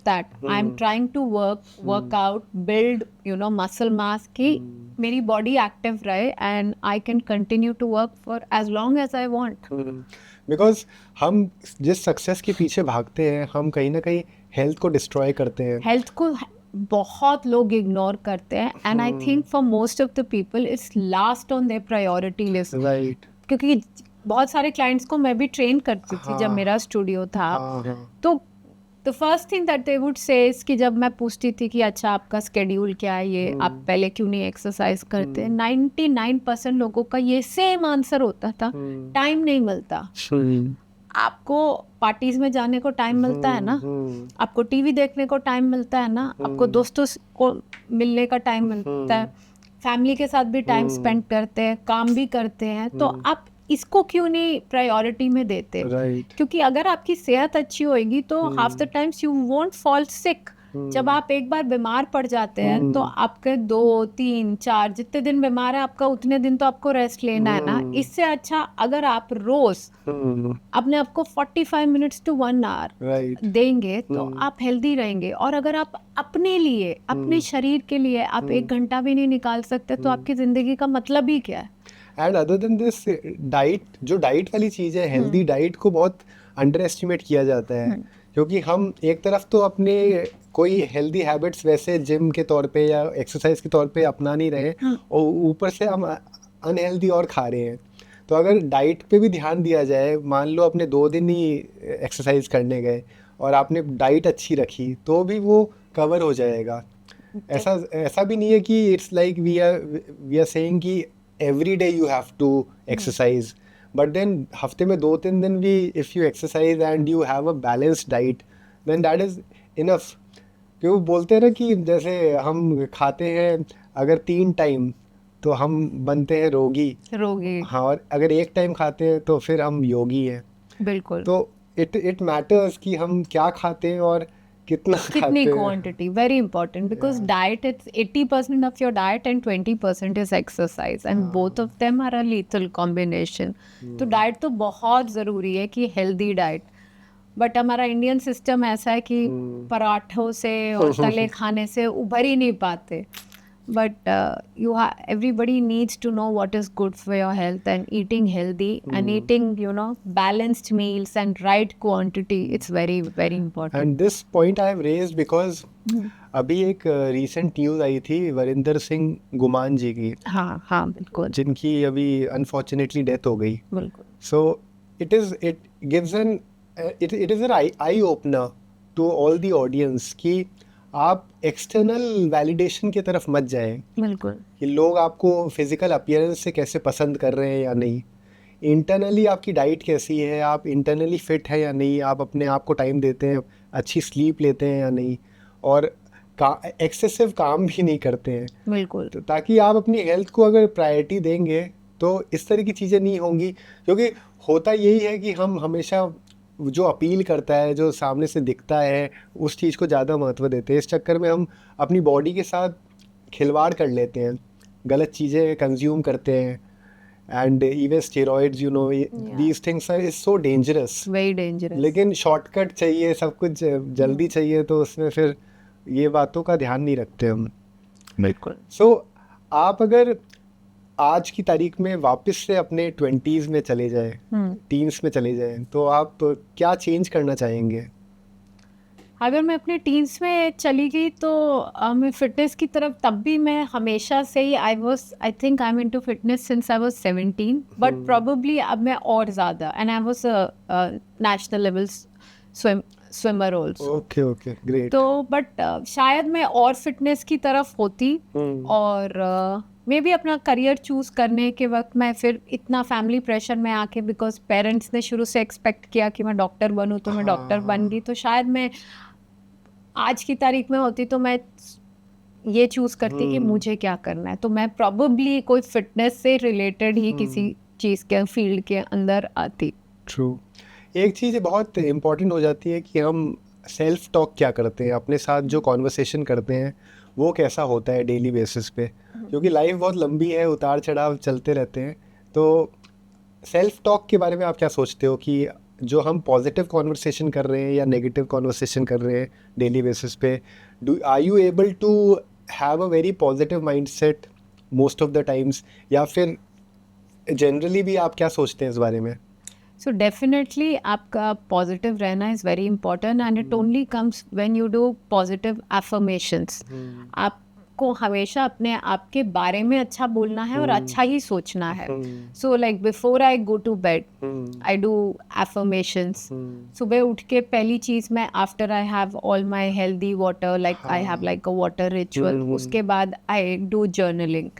that. I am trying to work out, build muscle mass, कि मेरी बॉडी एक्टिव रहे and I can continue to work for as long as I want. Because हम जिस success के पीछे भागते हैं, हम कहीं ना कहीं हेल्थ को डिस्ट्रॉय करते हैं. हेल्थ को बहुत लोग इग्नोर करते हैं, and I think for most of the people it's last on their priority list. Right. क्योंकि बहुत सारे क्लाइंट्स को मैं भी ट्रेन करती थी जब मेरा स्टूडियो था. तो the first thing that they would say is कि जब मैं पूछती थी कि अच्छा आपका स्केड्यूल क्या है, ये आप पहले क्यों नहीं एक्सरसाइज करते, 99% लोगों का ये सेम आंसर होता था, टाइम नहीं मिलता. आपको पार्टीज में जाने को टाइम मिलता है ना, आपको टीवी देखने को टाइम मिलता है ना, आपको दोस्तों को मिलने का टाइम मिलता है, फैमिली के साथ भी टाइम स्पेंड करते हैं, काम भी करते हैं, तो आप इसको क्यों नहीं प्रायोरिटी में देते? क्योंकि अगर आपकी सेहत अच्छी होएगी तो half the times you won't fall sick. जब आप एक बार बीमार पड़ जाते हैं तो आपके 2, 3, 4 जितने दिन बीमार है आपका उतने दिन तो आपको रेस्ट लेना है ना। इससे अच्छा अगर आप रोज अपने आप को 45 मिनट्स टू 1 आवर देंगे तो आप हेल्दी रहेंगे। और अगर आप अपने लिए, अपने शरीर के लिए आप 1 घंटा भी नहीं निकाल सकते तो आपकी जिंदगी का मतलब ही क्या है? And other than this, diet वाली चीज़ है, हेल्दी डाइट को बहुत अंडर एस्टिमेट किया जाता है, क्योंकि हम एक तरफ तो अपने कोई हेल्दी हैबिट्स वैसे जिम के तौर पे या एक्सरसाइज के तौर पे अपना नहीं रहे और ऊपर से हम अनहेल्दी और खा रहे हैं। तो अगर डाइट पे भी ध्यान दिया जाए, मान लो अपने 2 दिन ही एक्सरसाइज करने गए और आपने डाइट अच्छी रखी तो भी वो कवर हो जाएगा। ऐसा भी नहीं है कि it's like we are saying कि every day you have to exercise, but then हफ्ते में 2-3 दिन भी if you exercise and you have a balanced diet then that is enough. क्यों बोलते हैं ना कि जैसे हम खाते हैं अगर 3 टाइम तो हम बनते हैं रोगी। हाँ, और अगर 1 टाइम खाते हैं तो फिर हम योगी हैं। बिल्कुल। तो इट मैटर्स कि हम क्या खाते हैं और कितनी quantity, very important, because diet it's 80% of your diet and 20% is exercise and both of them are a lethal combination. तो डाइट तो बहुत ज़रूरी है कि हेल्दी डाइट, बट हमारा इंडियन सिस्टम ऐसा है कि पराठों से और तले खाने से उभर ही नहीं पाते। But everybody needs to know what is good for your health, and eating healthy and eating balanced meals and right quantity, it's very very important. And this point I have raised because अभी एक recent news आई थी वरिंदर सिंह गुमान जी की। हाँ बिल्कुल, जिनकी अभी unfortunately death हो गई। बिल्कुल। So it gives it is an eye opener to all the audience कि आप एक्सटर्नल वैलिडेशन की तरफ मत जाएं। बिल्कुल। कि लोग आपको फिजिकल अपीयरेंस से कैसे पसंद कर रहे हैं या नहीं, इंटरनली आपकी डाइट कैसी है, आप इंटरनली फिट है या नहीं, आप अपने आप को टाइम देते हैं, अच्छी स्लीप लेते हैं या नहीं, और एक्सेसिव काम भी नहीं करते हैं। बिल्कुल। तो ताकि आप अपनी हेल्थ को अगर प्रायोरिटी देंगे तो इस तरह की चीज़ें नहीं होंगी। क्योंकि होता यही है कि हम हमेशा जो अपील करता है, जो सामने से दिखता है, उस चीज़ को ज़्यादा महत्व देते हैं। इस चक्कर में हम अपनी बॉडी के साथ खिलवाड़ कर लेते हैं, गलत चीज़ें कंज्यूम करते हैं, and even steroids, these things are is so dangerous, very dangerous. लेकिन शॉर्टकट चाहिए, सब कुछ जल्दी चाहिए, तो उसमें फिर ये बातों का ध्यान नहीं रखते हम। बिल्कुल। सो आप अगर आज की तारीख में वापस से अपने 20s में चले जाए, टीन्स में चले जाए, तो आप क्या चेंज करना चाहेंगे? अगर मैं अपने टीन्स में चली गई तो मैं फिटनेस की तरफ, तब भी मैं हमेशा से ही I think I am into fitness since I was 17, but probably अब मैं और ज़्यादा, and I was national level swimmer also. Okay great. तो बट शायद मैं और फिटनेस की तरफ होती, और मे भी अपना करियर चूज़ करने के वक्त मैं फिर इतना फैमिली प्रेशर में आके, बिकॉज पेरेंट्स ने शुरू से एक्सपेक्ट किया कि मैं डॉक्टर बनूं तो मैं डॉक्टर बन गई, तो शायद मैं आज की तारीख में होती तो मैं ये चूज़ करती कि मुझे क्या करना है, तो मैं प्रॉबेबली कोई फिटनेस से रिलेटेड ही किसी चीज़ के फील्ड के अंदर आती। ट्रू। एक चीज़ बहुत इम्पॉर्टेंट हो जाती है कि हम सेल्फ टॉक क्या करते हैं, अपने साथ जो कॉन्वर्सेशन करते हैं वो कैसा होता है डेली बेसिस पे, क्योंकि लाइफ बहुत लंबी है, उतार चढ़ाव चलते रहते हैं। तो सेल्फ टॉक के बारे में आप क्या सोचते हो कि जो हम पॉजिटिव कॉन्वर्सेशन कर रहे हैं या नेगेटिव कॉन्वर्सेशन कर रहे हैं डेली बेसिस पे, are you able to have a very positive mindset most of the times, या फिर जनरली भी आप क्या सोचते हैं इस बारे में? So definitely आपका पॉजिटिव रहना is very important, and it only comes when you do positive affirmations. आप आपको हमेशा अपने आप के बारे में अच्छा बोलना है और अच्छा ही सोचना है. So like before I go to bed I do affirmations. सुबह उठ के पहली चीज मैं after I have all my healthy water, like I have like a water ritual. उसके बाद आई डू जर्नलिंग.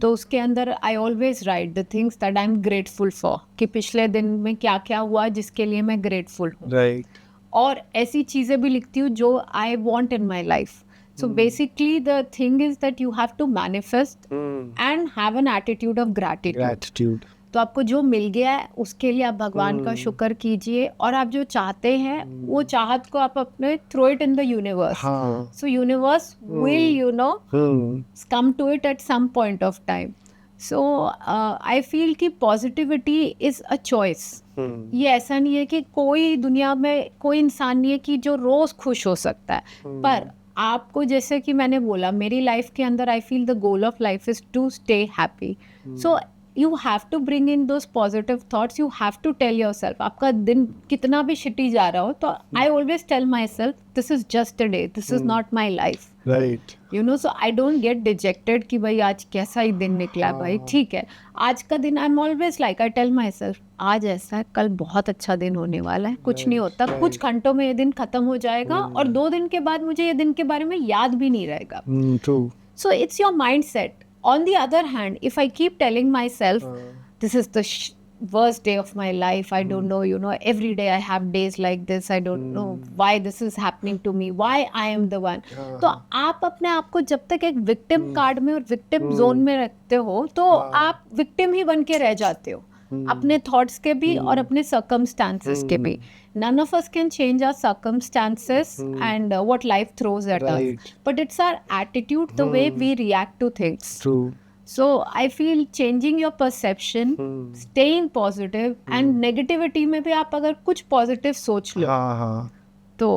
तो उसके अंदर I always write the things that I am grateful for, कि पिछले दिन में क्या क्या हुआ जिसके लिए मैं ग्रेटफुल हूँ. राइट. और ऐसी चीज़ें भी लिखती हूँ जो I want in my life. So basically the thing is that you have to manifest and have an attitude of gratitude. तो आपको जो मिल गया है उसके लिए आप भगवान का शुक्र कीजिए, और आप जो चाहते हैं वो चाहत को आप अपने throw it in the universe. So universe will you know come to it at some point of time. So I feel कि पॉजिटिविटी इज अ चॉइस. ये ऐसा नहीं है कि कोई दुनिया में कोई इंसान नहीं है कि जो रोज खुश हो सकता है. पर आपको, जैसे कि मैंने बोला, मेरी लाइफ के अंदर I feel the goal of life is to stay happy. So you have to bring in those positive thoughts. You have to tell yourself, आपका दिन कितना भी शिटी जा रहा हो तो I always tell myself this is just a day, this is not my life. Right. You know, so I don't get dejected कि भाई आज कैसा ही दिन निकला. भाई ठीक है, आज का दिन I am always like I tell myself आज ऐसा है, कल बहुत अच्छा दिन होने वाला है. कुछ नहीं होता, कुछ घंटों में ये दिन खत्म हो जाएगा और 2 दिन के बाद मुझे ये दिन के बारे में याद भी नहीं रहेगा. True. So it's your mindset. On the other hand, if I keep telling myself, this is the worst day of my life, I don't know, you know, every day I have days like this, I don't know why this is happening to me, why I am the one. तो आप अपने आप को जब तक एक victim card में और विक्टिम जोन में रखते हो तो आप विक्टिम ही बन के रह जाते हो, अपने थॉट्स के भी और अपने सर्कमस्टांसेस के भी. None of us can change our circumstances and what life throws at us. But it's our attitude, the way we react to things. True. So I feel changing your perception, staying positive, and negativity में भी आप अगर कुछ positive सोच लो, तो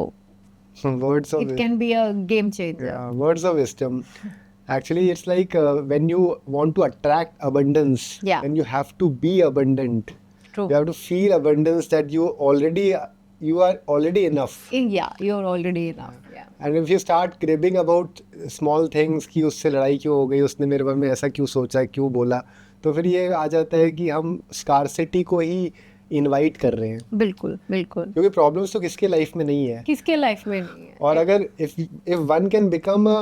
words of it can be a game changer. Yeah, words of wisdom. Actually, it's like when you want to attract abundance, then you have to be abundant. True. You have to feel abundance that you are already enough. Yeah, you're already enough. Yeah. And if you start cribbing about small things कि उससे लड़ाई क्यों हो गई, उसने मेरे बारे में ऐसा क्यों सोचा, क्यों बोला, तो फिर ये आ जाता है कि हम स्कार्सिटी को ही इनवाइट कर रहे हैं. बिल्कुल बिल्कुल. क्योंकि प्रॉब्लम्स तो किसके लाइफ में नहीं है, किसके लाइफ में नहीं है. और अगर if one can become a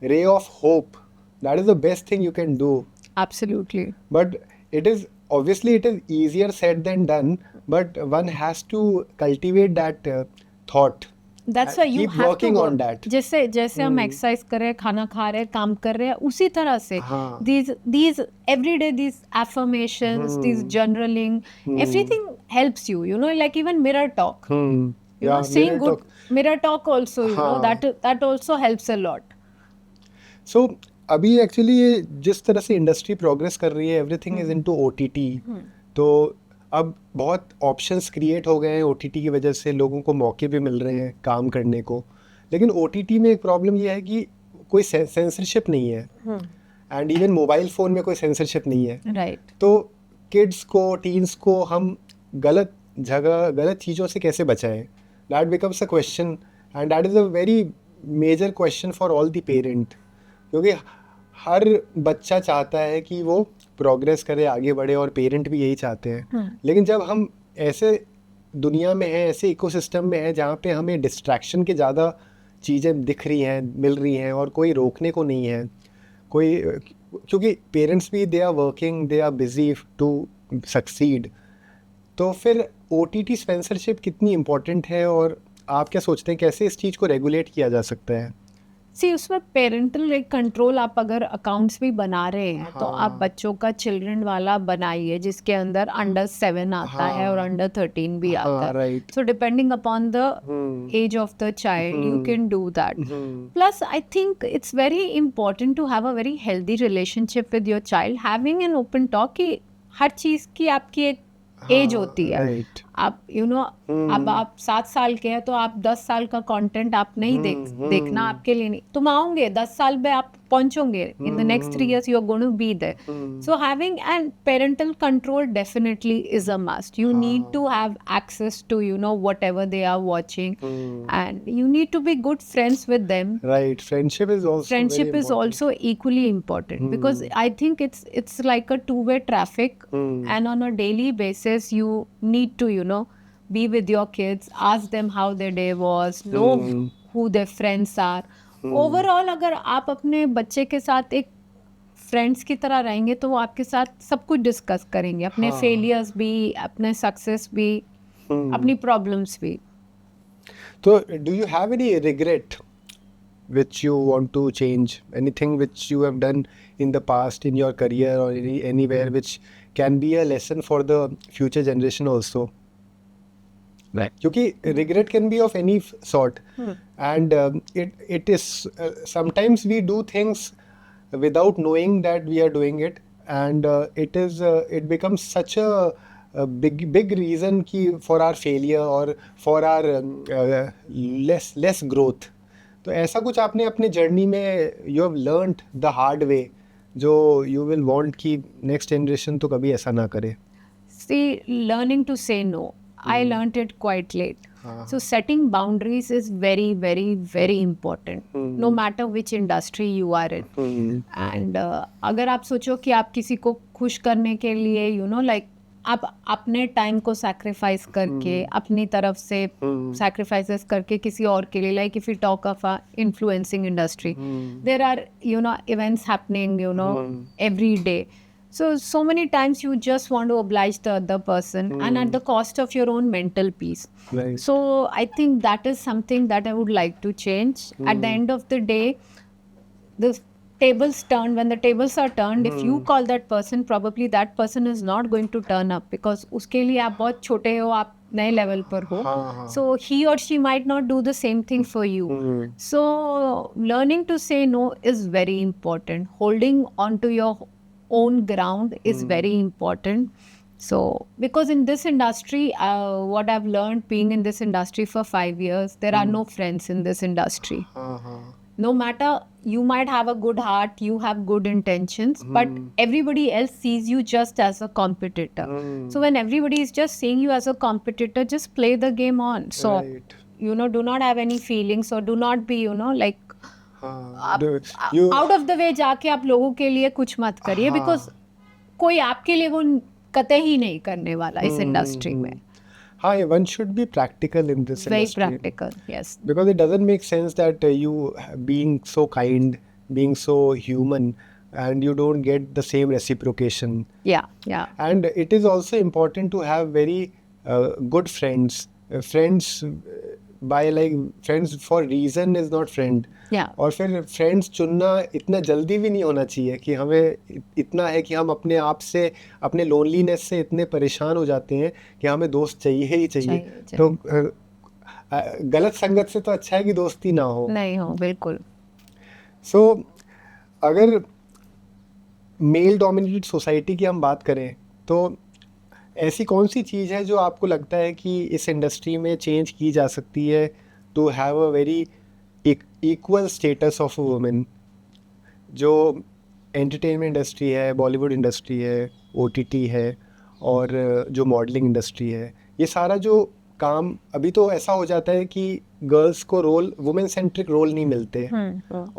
ray of hope, that is the best thing you can do. Absolutely. But it is easier said than done, but one has to cultivate that thought. That's why you keep have working to work. on that. जैसे हम exercise कर रहे हैं, खाना खा रहे हैं, काम कर रहे हैं, उसी तरह से these everyday these affirmations, these journaling, everything helps you, you know, like even mirror talk. You know, saying good mirror talk also, you know, that also helps a lot. So अभी एक्चुअली ये जिस तरह से industry progress कर रही है, everything is into OTT. तो अब बहुत ऑप्शंस क्रिएट हो गए हैं ओटीटी की वजह से, लोगों को मौके भी मिल रहे हैं काम करने को. लेकिन ओटीटी में एक प्रॉब्लम ये है कि कोई सेंसरशिप नहीं है, एंड इवन मोबाइल फ़ोन में कोई सेंसरशिप नहीं है. राइट. तो किड्स को, टीन्स को हम गलत जगह, गलत चीज़ों से कैसे बचाएं? That becomes a question, and that is a very major question for all the parent. क्योंकि हर बच्चा चाहता है कि वो प्रोग्रेस करे, आगे बढ़े, और पेरेंट भी यही चाहते हैं. लेकिन जब हम ऐसे दुनिया में हैं, ऐसे इकोसिस्टम में हैं जहाँ पे हमें डिस्ट्रैक्शन के ज़्यादा चीज़ें दिख रही हैं, मिल रही हैं, और कोई रोकने को नहीं है, कोई, क्योंकि पेरेंट्स भी they are working, they are busy to succeed. तो फिर ओटीटी स्पॉन्सरशिप कितनी इम्पोर्टेंट है, और आप क्या सोचते हैं कैसे इस चीज़ को रेगुलेट किया जा सकता है? सी उसमें पेरेंटल कंट्रोल, आप अगर अकाउंट्स भी बना रहे हैं तो आप बच्चों का चिल्ड्रन वाला बनाइए जिसके अंदर अंडर 7 आता है और अंडर 13 भी आता है. So depending upon the age of the child you can do that. Plus I think it's very important to have a very healthy relationship with your child, having an open talk कि हर चीज़ की आपकी एक as होती है. आप अब आप 7 साल के हैं तो आप 10 साल का कंटेंट आप नहीं देखना आपके लिए नहीं, तुम आओगे 10 साल में आप पहुंचोगे, in the next 3 years you are going to be there. So having and parental control definitely is a must. You need to have access to whatever they are watching, and you need to be good friends with them. Right, friendship is also Friendship very is important. also equally important because I think it's like a two-way traffic, and on a daily basis you need to be with your kids, ask them how their day was, know who their friends are. Overall अगर आप अपने बच्चे के साथ एक friends की तरह रहेंगे तो वो आपके साथ सब कुछ डिस्कस करेंगे, अपने फेलियर्स भी, अपने सक्सेस भी, अपनी प्रॉब्लम्स भी. So, do you have any regret which you want to change? Anything which you have done in the past in your career or anywhere which can be a lesson for the future generation also? Right. क्योंकि regret can be of any sort, and it is sometimes we do things without knowing that we are doing it, and it becomes such a big reason for our failure or for our less growth. तो ऐसा कुछ आपने अपने journey में you have learned the hard way जो you will want कि next generation तो कभी ऐसा ना करे. See, learning to say no. I learned it quite late. So setting boundaries is very, very, very important. No matter which industry you are in. And अगर आप सोचो कि आप किसी को खुश करने के लिए like आप अपने टाइम को सैक्रिफाइस करके अपनी तरफ से सैक्रिफाइसेस करके किसी और के लिए, like if you talk of a influencing industry, there are events happening every day. So many times you just want to oblige the other person and at the cost of your own mental peace. Right. So I think that is something that I would like to change. At the end of the day, the tables turned, when the tables are turned, if you call that person, probably that person is not going to turn up because उसके लिए आप बहुत छोटे हो, आप नए level पर हो. So he or she might not do the same thing for you. So learning to say no is very important. Holding on to your own ground is very important. So because in this industry, what I've learned being in this industry for 5 years, there are no friends in this industry. No matter, you might have a good heart, you have good intentions, but everybody else sees you just as a competitor. So when everybody is just seeing you as a competitor, just play the game on. So Right. do not have any feelings or do not be like You out of the way जाके आप लोगों के लिए कुछ मत करिए, because कोई आपके लिए वो कतई ही नहीं करने वाला इस इंडस्ट्री में. हाँ, one should be practical in this Very industry. practical, yes. Because it doesn't make sense that you being so kind, being so human, and you don't get the same reciprocation. Yeah. And it is also important to have very good friends. Friends by like friends for reason is not friend. Yeah. और फिर friends चुनना इतना जल्दी भी नहीं होना चाहिए कि हमें इतना है कि हम अपने आप से, अपने लोनलीनेस से इतने परेशान हो जाते हैं कि हमें दोस्त चाहिए ही चाहिए. तो गलत संगत से तो अच्छा है कि दोस्ती ना हो. नहीं हो, बिल्कुल. सो अगर मेल डोमिनेटेड सोसाइटी की हम बात करें तो ऐसी कौन सी चीज़ है जो आपको लगता है कि इस इंडस्ट्री में चेंज की जा सकती है to have a very equal status of a women? जो एंटरटेनमेंट इंडस्ट्री है, बॉलीवुड इंडस्ट्री है, ओटीटी है और जो मॉडलिंग इंडस्ट्री है, ये सारा जो काम अभी तो ऐसा हो जाता है कि गर्ल्स को रोल, वुमेन सेंट्रिक रोल नहीं मिलते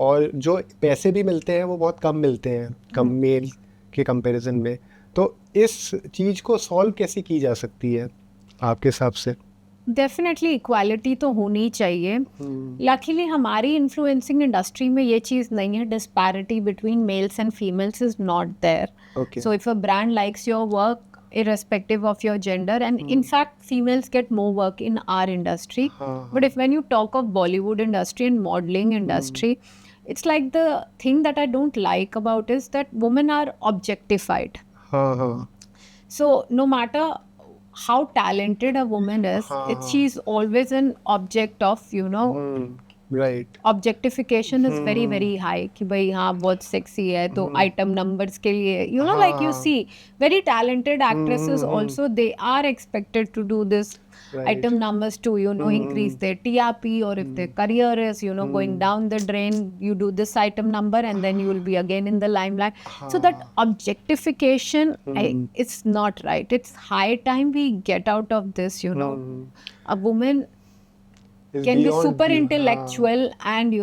और जो पैसे भी मिलते हैं वो बहुत कम मिलते हैं कम मेल के कंपैरिजन में. तो इस चीज़ को सॉल्व कैसे की जा सकती है आपके हिसाब से? डेफिनेटली इक्वालिटी तो होनी चाहिए. लकीली हमारी इन्फ्लुएंसिंग इंडस्ट्री में ये चीज़ नहीं है. Disparity between males and females is not there. Okay. So if a brand likes your work, irrespective of your gender, and in fact females get more work in our industry. But if when you talk of Bollywood industry and modeling industry, it's like the thing that I don't like about is that women are objectified. So no matter how talented a woman is, she's always an object of right objectification is very very high कि भाई हाँ बहुत sexy है तो item numbers के लिए you know like you see very talented actresses also they are expected to do this item numbers to increase their TRP, or if their career is going down the drain, you do this item number and then you will be again in the limelight. So that objectification, it's not right. It's high time we get out of this. A woman can be super intellectual and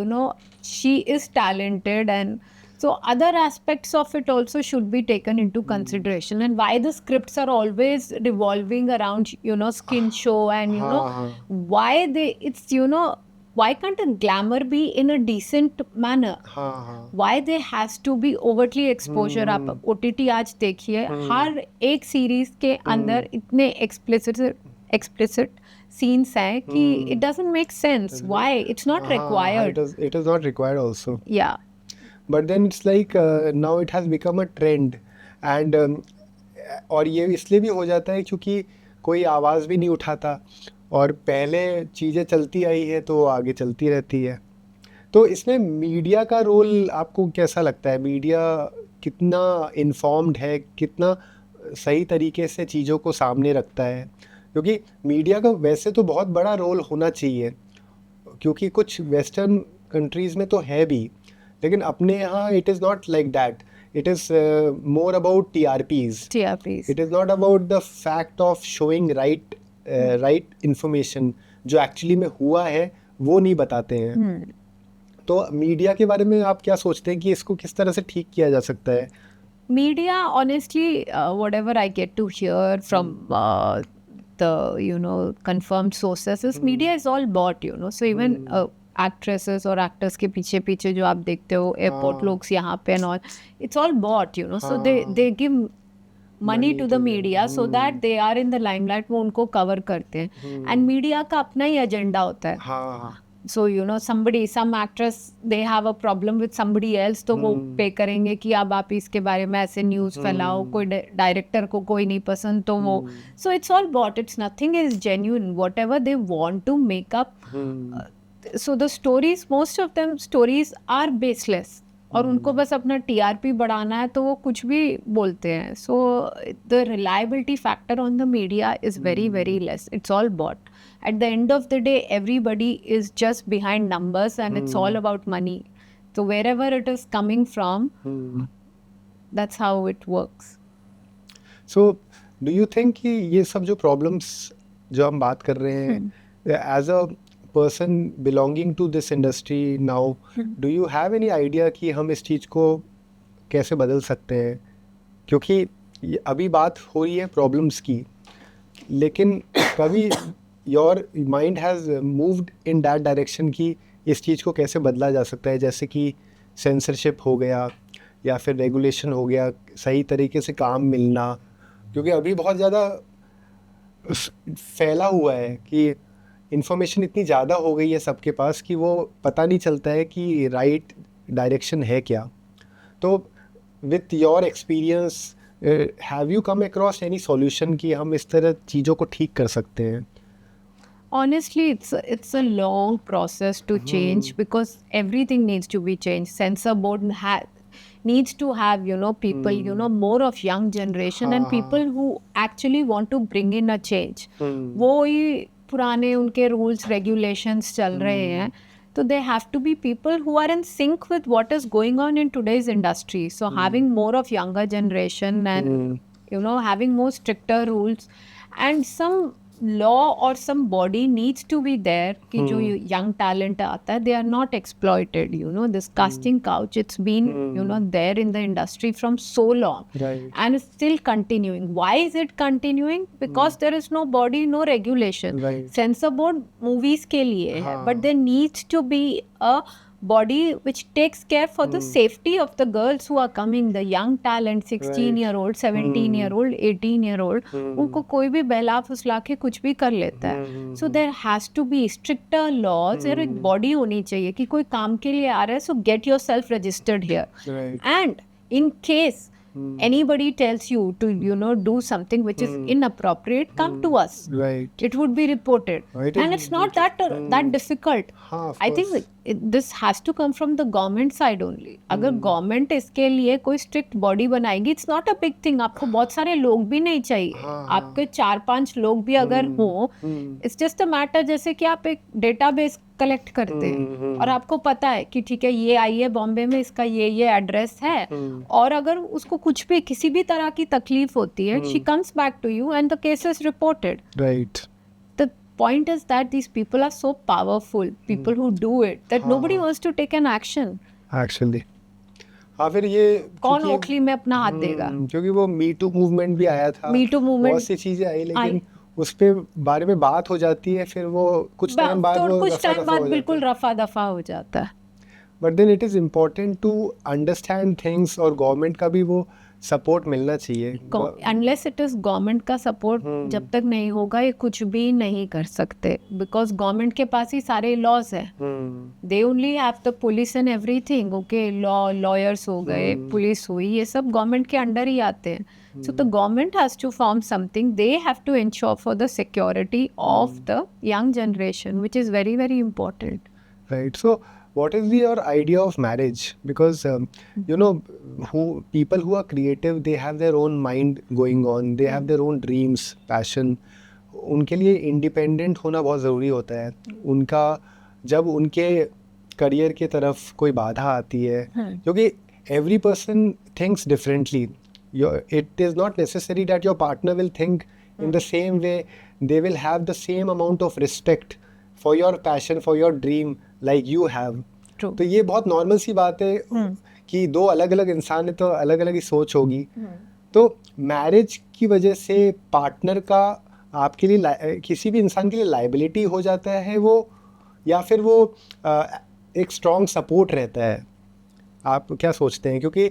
she is talented, and so other aspects of it also should be taken into consideration. And why the scripts are always revolving around skin show, and why why can't a glamour be in a decent manner? Why there has to be overtly exposure? आप OTT आज देखिए हर एक series के अंदर इतने explicit scenes हैं कि it doesn't make sense. Why? It's not required. It is not required also. Yeah. But then it's like now it has become a trend, and और ये इसलिए भी हो जाता है क्योंकि कोई आवाज़ भी नहीं उठाता, और पहले चीज़ें चलती आई है तो आगे चलती रहती है. तो इसमें मीडिया का रोल आपको कैसा लगता है? मीडिया कितना इन्फॉर्म्ड है, कितना सही तरीके से चीज़ों को सामने रखता है? क्योंकि मीडिया का वैसे तो बहुत बड़ा रोल होना चाहिए, क्योंकि कुछ वेस्टर्न कंट्रीज़ में तो है भी, लेकिन अपने यहाँ it is not like that. It is more about TRPs. It is not about the fact of showing right information. जो एक्चुअली में हुआ है वो नहीं बताते हैं. तो मीडिया के बारे में आप क्या सोचते हैं कि इसको किस तरह से ठीक किया जा सकता है? Media, honestly, whatever I get to hear from the confirmed sources is media is all bought, so even actresses or actors के पीछे जो आप देखते हो airport looks यहाँ पे and all, it's all bought, so they give money to the media so that they are in the limelight, वो उनको cover करते हैं. And media का अपना ही agenda होता है. So some actress they have a problem with somebody else, तो वो पे करेंगे कि अब आप इसके बारे में ऐसे न्यूज़ फैलाओ, कोई डायरेक्टर को कोई नहीं पसंद तो वो. So it's all bought. It's nothing is genuine. Whatever they want to make up. So the stories, most of them stories are baseless, और उनको बस अपना TRP बढ़ाना है तो वो कुछ भी बोलते हैं. So the reliability factor on the media is very very less. It's all bought. At the end of the day, everybody is just behind numbers, and it's all about money. So wherever it is coming from, that's how it works. So do you think कि ये सब जो problems जो हम बात कर रहे हैं, as a person belonging to this industry now, do you have any idea कि हम इस चीज़ को कैसे बदल सकते हैं? क्योंकि अभी बात हो रही है problems की, लेकिन कभी your mind has moved in that direction कि इस चीज़ को कैसे बदला जा सकता है? जैसे कि censorship हो गया, या फिर regulation हो गया, सही तरीके से काम मिलना, क्योंकि अभी बहुत ज़्यादा फैला हुआ है कि इन्फॉर्मेशन इतनी ज़्यादा हो गई है सबके पास कि वो पता नहीं चलता है कि राइट डायरेक्शन है क्या. तो with your experience, have you come across any solution कि हम इस तरह चीज़ों को ठीक कर सकते हैं? Honestly, it's a long process to change, because everything needs to be changed. Censor board needs to have people more of young generation and people who actually want to bring in a change. वो ही पुराने उनके rules regulations चल रहे हैं, तो they have to be people who are in sync with what is going on in today's industry. So having more of younger generation and having more stricter rules, and some law or some body needs to be there कि जो young talent आता है, they are not exploited. This casting couch, it's been there in the industry from so long, right, and it's still continuing. Why is it continuing? Because there is no body, no regulation. Right. Censor board movies के लिए है, but there needs to be a body which takes care for the safety of the girls who are coming, the young talent, 16-year-old, 17-year-old, 18-year-old, उनको कोई भी बहला फुसला के कुछ भी कर लेता है. So there has to be stricter laws. और एक body होनी चाहिए कि कोई काम के लिए आ रहा है, so get yourself registered here. Right. And in case anybody tells you to do something which is inappropriate, come to us. Right. It would be reported. Right. And it's not that difficult. Of I course. think this has to come from the government side only. अगर government इसके लिए कोई strict body बनाएगी, it's not a big thing. आपको बहुत सारे लोग भी नहीं चाहिए. आपके 4-5 लोग भी अगर हो, इट्स जस्ट अ मैटर जैसे कि आप एक डेटाबेस कलेक्ट करते हैं और आपको पता है कि ठीक है ये आई है बॉम्बे में, इसका ये एड्रेस है, और अगर उसको कुछ भी किसी भी तरह की तकलीफ होती है, she comes back to you and the case is reported. Right. The point is that these people are so powerful, people who do it, that nobody wants to take an action. Actually हाँ, फिर ये कौन क्योंकि- ओखली में अपना हाथ देगा? क्योंकि वो मी टू मूवमेंट भी आया था, Me Too movement बहुत सी चीजें आई, लेकिन उस पे बारे में बात हो जाती है, फिर वो कुछ टाइम बाद तो वो कुछ रफा टाइम दफा बाद हो बिल्कुल जाता है. रफा दफा हो जाता है. But then it is important to understand things, और गवर्नमेंट का भी वो सपोर्ट मिलना चाहिए. अनलेस इट इज गवर्नमेंट का सपोर्ट जब तक नहीं होगा, ये कुछ भी नहीं कर सकते, बिकॉज गवर्नमेंट के पास ही सारे लॉज है. They only have the police and everything. Okay, lawyers हो गए, पुलिस हुई, ये सब गवर्नमेंट के अंडर ही आते हैं. So the government has to form something. They have to ensure for the security of the young generation, which is very, very important. Right. So, what is your idea of marriage? Because you know, people who are creative, they have their own mind going on. They have their own dreams, passion. उनके लिए independent होना बहुत ज़रूरी होता है. उनका जब उनके करियर की तरफ कोई बाधा आती है, क्योंकि every person thinks differently. It is not necessary that your partner will think in the same way. They will have the same amount of respect for your passion, for your dream like you have. True. तो ये बहुत normal सी बात है कि दो अलग अलग इंसान है तो अलग अलग ही सोच होगी. तो मैरिज की वजह से पार्टनर का आपके लिए किसी भी इंसान के लिए लाइबिलिटी हो जाता है वो, या फिर वो एक स्ट्रॉन्ग सपोर्ट रहता है? आप क्या सोचते हैं? क्योंकि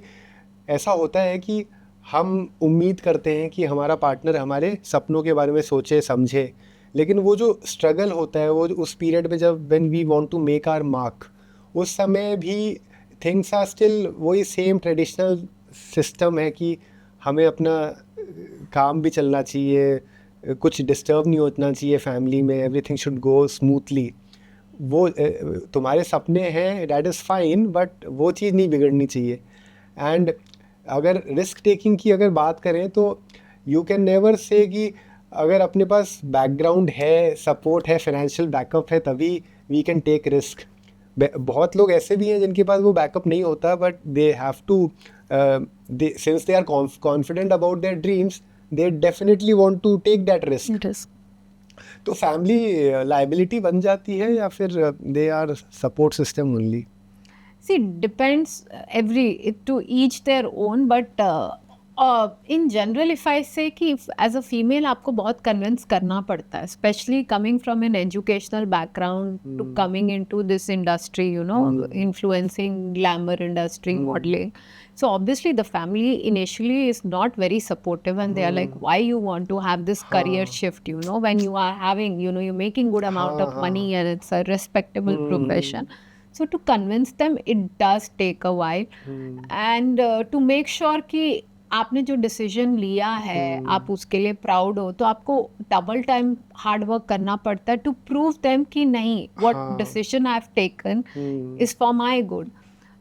ऐसा होता है कि हम उम्मीद करते हैं कि हमारा पार्टनर हमारे सपनों के बारे में सोचे समझे, लेकिन वो जो स्ट्रगल होता है वो उस पीरियड में जब when we want to make our mark, उस समय भी थिंग्स आर स्टिल वही सेम ट्रेडिशनल सिस्टम है कि हमें अपना काम भी चलना चाहिए, कुछ डिस्टर्ब नहीं होना चाहिए फैमिली में, एवरीथिंग शुड गो स्मूथली. वो तुम्हारे सपने हैं, दैट इज़ फाइन, बट वो चीज़ नहीं बिगड़नी चाहिए. एंड अगर रिस्क टेकिंग की अगर बात करें तो यू कैन नेवर से कि अगर अपने पास बैकग्राउंड है, सपोर्ट है, फाइनेंशियल बैकअप है, तभी वी कैन टेक रिस्क. बहुत लोग ऐसे भी हैं जिनके पास वो बैकअप नहीं होता, but they have to, since they are confident about their dreams, they definitely want to take that risk. तो फैमिली लाइबिलिटी बन जाती है या फिर they are support system only? See, depends to each their own, but in general, if I say कि as a female आपको बहुत convince करना पड़ता है, especially coming from an educational background to coming into this industry, you know, influencing glamour industry, modeling. So obviously the family initially is not very supportive, and they are like, why you want to have this career shift, you know, when you are having, you know, you're making good amount of money and it's a respectable profession. So to convince them, it does take a while. And to make sure कि आपने जो decision लिया है आप उसके लिए proud हो, तो आपको डबल टाइम हार्ड वर्क करना पड़ता है टू प्रूव देम कि नहीं, what decision I have taken is for my good.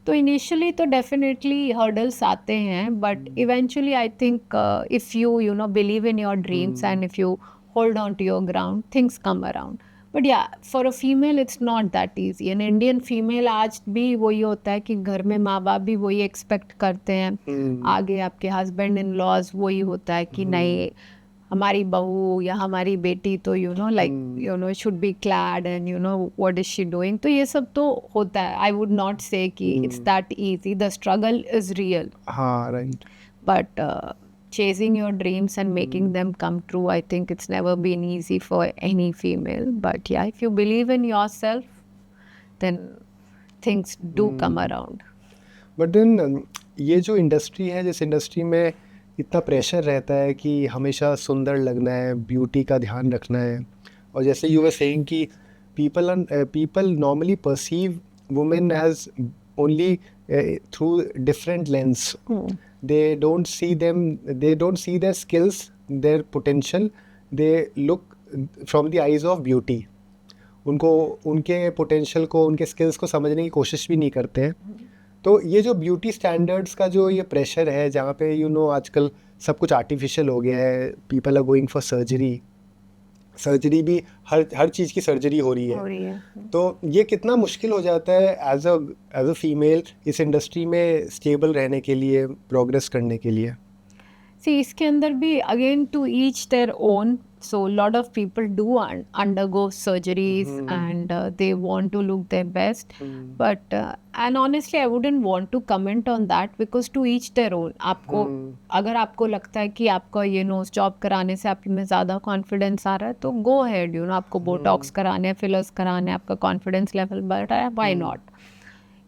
तो इनिशियली तो डेफिनेटली हर्डल्स आते हैं, but eventually I think if you know believe in your dreams and if you hold on to your ground, things come around. But ya for a female it's not that easy. An Indian female आज भी वही होता है कि घर में माँ बाप भी वही एक्सपेक्ट करते हैं, आगे आपके हस्बैंड इन लॉज वही होता है कि नहीं, हमारी बहू या हमारी बेटी तो you know like you no should be clad and you know what is she doing. तो ये सब तो होता है. आई वुड नॉट से कि it's that easy. The struggle is real. हाँ, right. But chasing your dreams and making them come true, I think it's never been easy for any female. But yeah, if you believe in yourself, then things do come around. But then ये जो industry है, जिस industry में इतना pressure रहता है कि हमेशा सुंदर लगना है, ब्यूटी का ध्यान रखना है, और जैसे यू वर सेइंग कि people normally perceive women as only through different lens. They don't see their skills, their potential. They look from the eyes of beauty. उनको उनके पोटेंशियल को, उनके स्किल्स को समझने की कोशिश भी नहीं करते हैं। तो ये जो ब्यूटी स्टैंडर्ड्स का जो ये प्रेशर है, जहाँ पे आजकल सब कुछ आर्टिफिशियल हो गया है, people are going for surgery भी हर चीज़ की सर्जरी हो रही है। तो ये कितना मुश्किल हो जाता है एज अ फीमेल इस इंडस्ट्री में स्टेबल रहने के लिए, प्रोग्रेस करने के लिए? See, इसके अंदर भी again to each their own. So a lot of people do undergo surgeries and they want to look their best. But and honestly, I wouldn't want to comment on that because to each their own. आपको अगर आपको लगता है कि आपका nose job कराने से आप में ज़्यादा कॉन्फिडेंस आ रहा है तो गो अहेड, आपको बोटॉक्स कराने हैं, फिलर्स कराने हैं, आपका कॉन्फिडेंस लेवल बढ़ रहा है, व्हाई नॉट?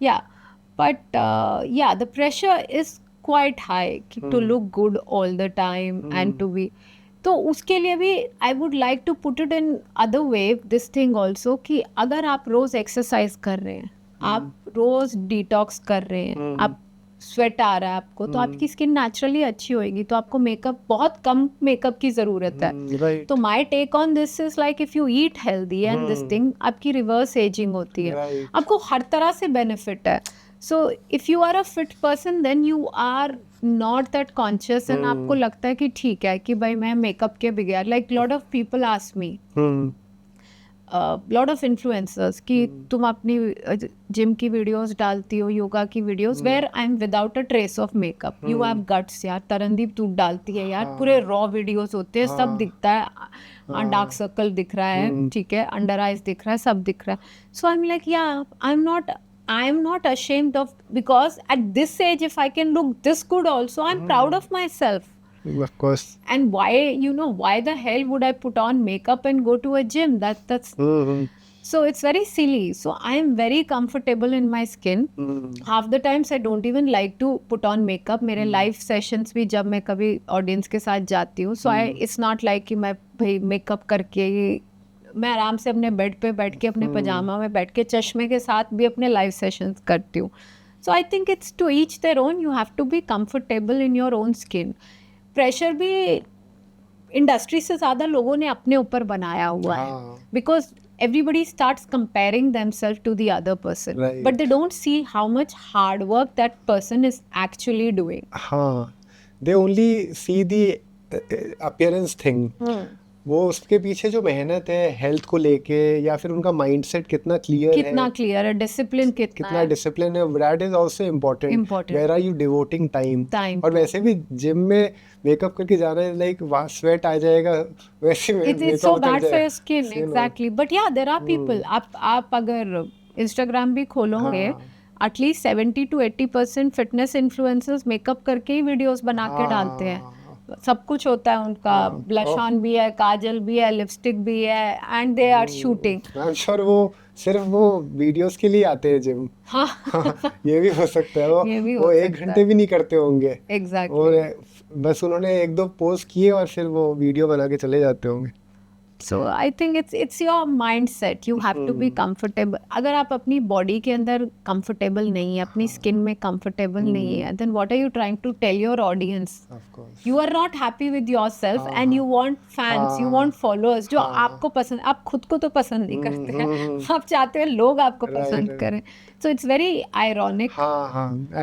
या बट या the pressure is quite high to look good all the time and to be, तो उसके लिए भी I would like to put it in other way this thing also कि अगर आप रोज एक्सरसाइज कर रहे हैं, आप रोज डिटॉक्स कर रहे हैं, आप स्वेट आ रहा है आपको, तो आपकी स्किन नेचुरली अच्छी होएगी, तो आपको मेकअप, बहुत कम मेकअप की ज़रूरत है। तो my take on this is like if you eat healthy and this thing, आपकी रिवर्स एजिंग होती है, आपको हर तरह से बेनिफिट है। So if you are a fit person then you are not that conscious and आपको लगता है कि ठीक है कि भाई मैं मेकअप के बगैर, like lot of people ask me, lot of influencers कि तुम अपनी जिम की वीडियोस डालती हो, योगा की videos, where I'm without a trace of makeup. You have guts यार, तरनदीप तू डालती है यार, पूरे रॉ वीडियोस होते हैं, सब दिखता है, डार्क सर्कल दिख रहा है, ठीक है, अंडर आइज दिख रहा है, सब दिख रहा है। So I'm like yeah, I am not ashamed of, because at this age if I can look this good also, I'm proud of myself. Of course. And why the hell would I put on makeup and go to a gym? That's so it's very silly. So I am very comfortable in my skin. Half the times I don't even like to put on makeup. मेरे live sessions भी जब मैं कभी audience के साथ जाती हूँ, so it's not like कि मैं भाई makeup करके, मैं आराम से अपने बेड पे बैठ के, अपने पजामा में बैठ के, चश्मे के साथ भी अपने लाइव सेशंस करती हूँ। So I think it's to each their own, you have to be comfortable in your own skin. Pressure भी इंडस्ट्री से ज़्यादा लोगों ने अपने ऊपर बनाया हुआ है, बिकॉज everybody starts comparing themselves to the other person, but they don't see how much hard work that person is actually doing. They only see the appearance thing. वो उसके पीछे जो मेहनत है हेल्थ को लेके, या फिर उनका माइंडसेट कितना क्लियर है, डिसिप्लिन कितना डिसिप्लिन है, that is also important. Where are you devoting time? और वैसे भी जिम में मेकअप करके जाना है, लाइक वहाँ स्वेट आ जाएगा, वैसे में it's so bad for your skin. Exactly, but ya there are people, आप अगर इंस्टाग्राम भी खोलोगे, at least 70 to 80% fitness influencers makeup करके ही वीडियोस बना के डालते हैं। सब कुछ होता है उनका, ब्लश ऑन भी है, काजल भी है, लिपस्टिक भी है, and they are shooting. I am sure वो सिर्फ वो वीडियोस के लिए आते हैं जिम। ये भी हो सकता है, वो 1 घंटे भी नहीं करते होंगे। एग्जैक्टली। और बस उन्होंने 1-2 पोस्ट किए और फिर वो वीडियो बना के चले जाते होंगे। So I think it's your mindset. You have to be comfortable. अगर आप अपनी बॉडी के अंदर comfortable नहीं है, अपनी स्किन में comfortable नहीं है, then what are you trying to tell your audience? Of course. You are not happy with yourself and you want fans, you want followers जो आपको पसंद, आप खुद को तो पसंद नहीं करते हैं, आप चाहते हैं लोग आपको पसंद करें। So it's very ironic.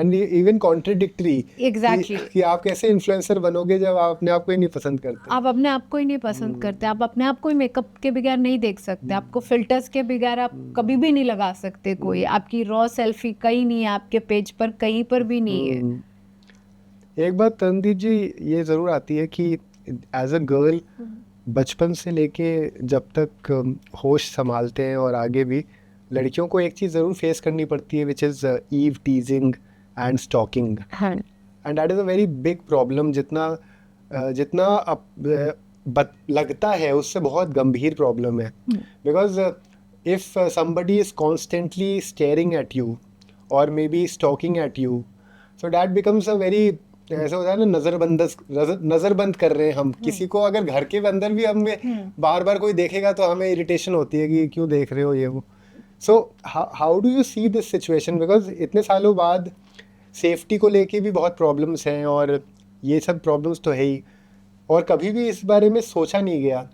And even contradictory. Exactly. कि आप कैसे इन्फ्लुएंसर बनोगे जब आप अपने आप को ही नहीं पसंद करते? आप अपने आप को ही नहीं पसंद करते, आप अपने आप को ही मेकअप के बगैर नहीं देख सकते, आपको फिल्टर्स के बगैर आप कभी भी नहीं लगा सकते कोई, आपकी रॉ सेल्फी कहीं नहीं है, आपके पेज पर कहीं पर भी नहीं है। एक बात तनदीप जी ये ज़रूर आती है कि एज अ गर्ल बचपन से लेके जब तक होश संभालते हैं और आगे भी, लड़कियों को एक चीज़ ज़रूर फेस करनी पड़ती है, which is eve teasing and stalking, and that is a very big problem. जितना लगता है उससे बहुत गंभीर प्रॉब्लम है, because if somebody is constantly staring at you और maybe stalking at you, so that becomes a very, ऐसा होता है ना, नज़रबंद कर रहे हैं हम किसी को। अगर घर के अंदर भी हमें बार बार कोई देखेगा तो हमें इरिटेशन होती है कि क्यों देख रहे हो ये वो। So how do you see this situation, because इतने सालों बाद सेफ्टी को लेके भी बहुत प्रॉब्लम्स हैं और ये सब प्रॉब्लम्स तो है ही, और कभी भी इस बारे में सोचा नहीं गया।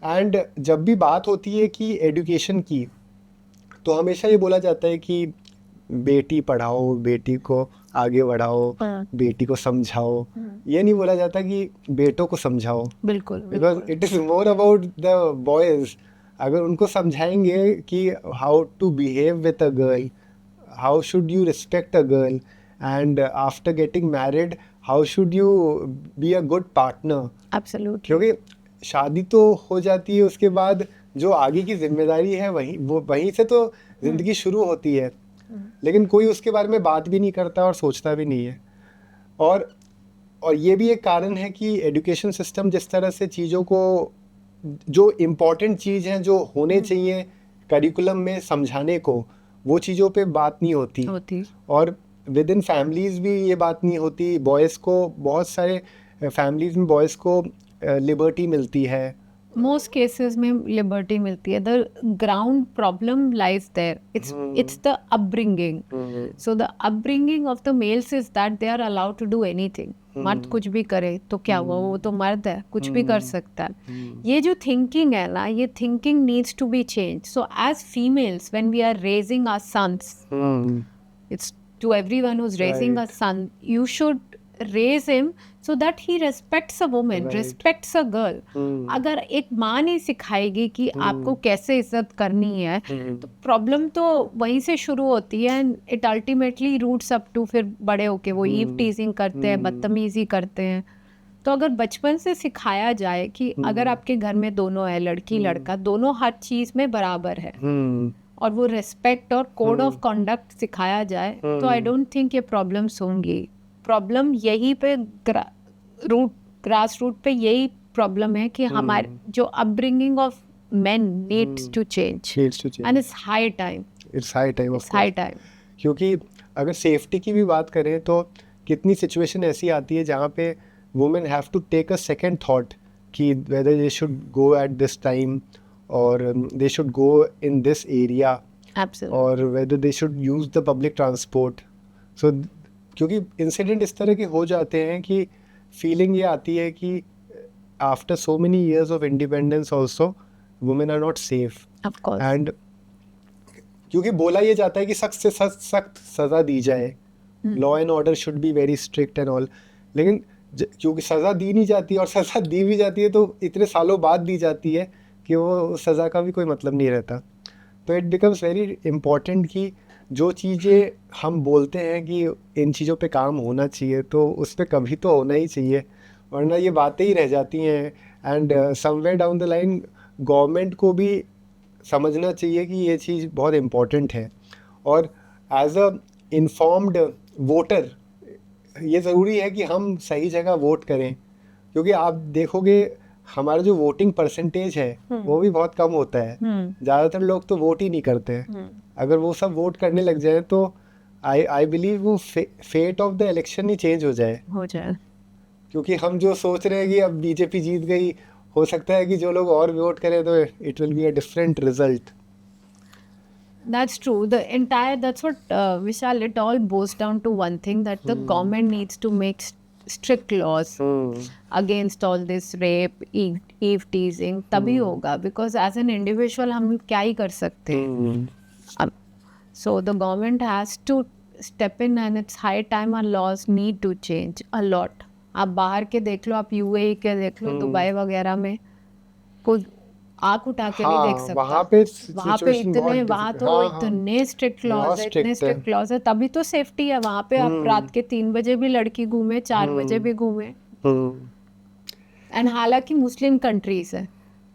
एंड जब भी बात होती है कि एजुकेशन की, तो हमेशा ये बोला जाता है कि बेटी पढ़ाओ, बेटी को आगे बढ़ाओ, हाँ। बेटी को समझाओ। ये नहीं बोला जाता कि बेटों को समझाओ, बिल्कुल because it is more about the boys. अगर उनको समझाएंगे कि how to behave with a girl, how should you respect a girl, and after getting married how should you be a good partner, absolutely. क्योंकि शादी तो हो जाती है, उसके बाद जो आगे की जिम्मेदारी है वहीं से तो जिंदगी शुरू होती है, लेकिन कोई उसके बारे में बात भी नहीं करता और सोचता भी नहीं है। और ये भी एक कारण है कि एजुकेशन सिस्टम जिस तरह से चीज़ों को, जो इम्पोर्टेंट चीज़ हैं जो होने चाहिए करिकुलम में समझाने को, वो चीज़ों पे बात नहीं होती। और विद इन फैमिलीज भी ये बात नहीं होती। बॉयज़ को, बहुत सारे फैमिलीज में बॉयज़ को लिबर्टी मिलती है, मोस्ट केसेस में लिबर्टी मिलती है। The ground problem lies there, it's the upbringing. So the upbringing of the males is that they are allowed to do anything. मर्द कुछ भी करे तो क्या हुआ, वो तो मर्द है, कुछ भी कर सकता है। ये जो थिंकिंग है ना, ये thinking needs to be change. So as females when we are raising our sons, it's to everyone who's raising a son, you should raise him so that he respects a woman, respects a girl. अगर एक माँ नहीं सिखाएगी कि आपको कैसे इज्जत करनी है, तो प्रॉब्लम तो वहीं से शुरू होती है, and it ultimately roots up to फिर बड़े होके वो ईव टीजिंग करते हैं, बदतमीजी करते हैं। तो अगर बचपन से सिखाया जाए कि अगर आपके घर में दोनों है, लड़की लड़का, दोनों हर चीज़ में बराबर है, और वो रिस्पेक्ट और कोड ऑफ कंडक्ट सिखाया जाए, तो आई डोंट थिंक ये प्रॉब्लम्स होंगी। प्रॉब्लम यहीं पे ग्रास रूट पे यही प्रॉब्लम है कि हमारे जो upbringing of men needs to change, and it's high time. क्योंकि अगर सेफ्टी की भी बात करें तो कितनी सिचुएशन ऐसी आती है जहाँ पे women have to take a second thought कि whether they should go at this time, और they should go in this area, Absolutely. or whether they should use the public transport. So क्योंकि incident इस तरह के हो जाते हैं कि फीलिंग ये आती है कि after so many years of independence also women are not safe. Of course. And क्योंकि बोला ये जाता है कि सख्त से सख्त सज़ा दी जाए, law and order should be very strict and all, लेकिन क्योंकि सज़ा दी नहीं जाती, और सज़ा दी भी जाती है तो इतने सालों बाद दी जाती है कि वो सज़ा का भी कोई मतलब नहीं रहता। तो इट बिकम्स वेरी इम्पॉर्टेंट कि जो चीज़ें हम बोलते हैं कि इन चीज़ों पे काम होना चाहिए, तो उस पर कभी तो होना ही चाहिए, वरना ये बातें ही रह जाती हैं। And somewhere down the line government को भी समझना चाहिए कि ये चीज़ बहुत इम्पॉर्टेंट है, और एज अ इन्फॉर्म्ड वोटर ये ज़रूरी है कि हम सही जगह वोट करें, क्योंकि आप देखोगे हमारा जो वोटिंग परसेंटेज है वो भी बहुत कम होता है। ज़्यादातर लोग तो वोट ही नहीं करते हैं। अगर वो सब वोट करने लग जाए तो आई बिलीव वो फेट ऑफ द इलेक्शन ही चेंज हो जाए। क्योंकि हम जो सोच रहे हैं कि अब बीजेपी जीत गई, हो सकता है कि जो लोग और वोट करें तो it will be a different result. That's true. That's what, Vishal, it all boils down to one thing, that the government needs to make strict laws against all this rape, eve teasing, तभी होगा, because as an individual हम क्या ही कर सकते हैं। So the government has to step in, and it's high time our laws need to change a lot. आप बाहर के देख लो, आप यूएई के देख लो, दुबई वगैरह में कोई आँख उठा के नहीं देख सकता। वहाँ पे इतने स्ट्रिक्ट लॉज है, इतने स्ट्रिक्ट लॉज है, तभी तो सेफ्टी है वहाँ पे। आप रात के 3 बजे भी लड़की घूमे, 4 बजे भी घूमे, एंड हालांकि मुस्लिम कंट्रीज है,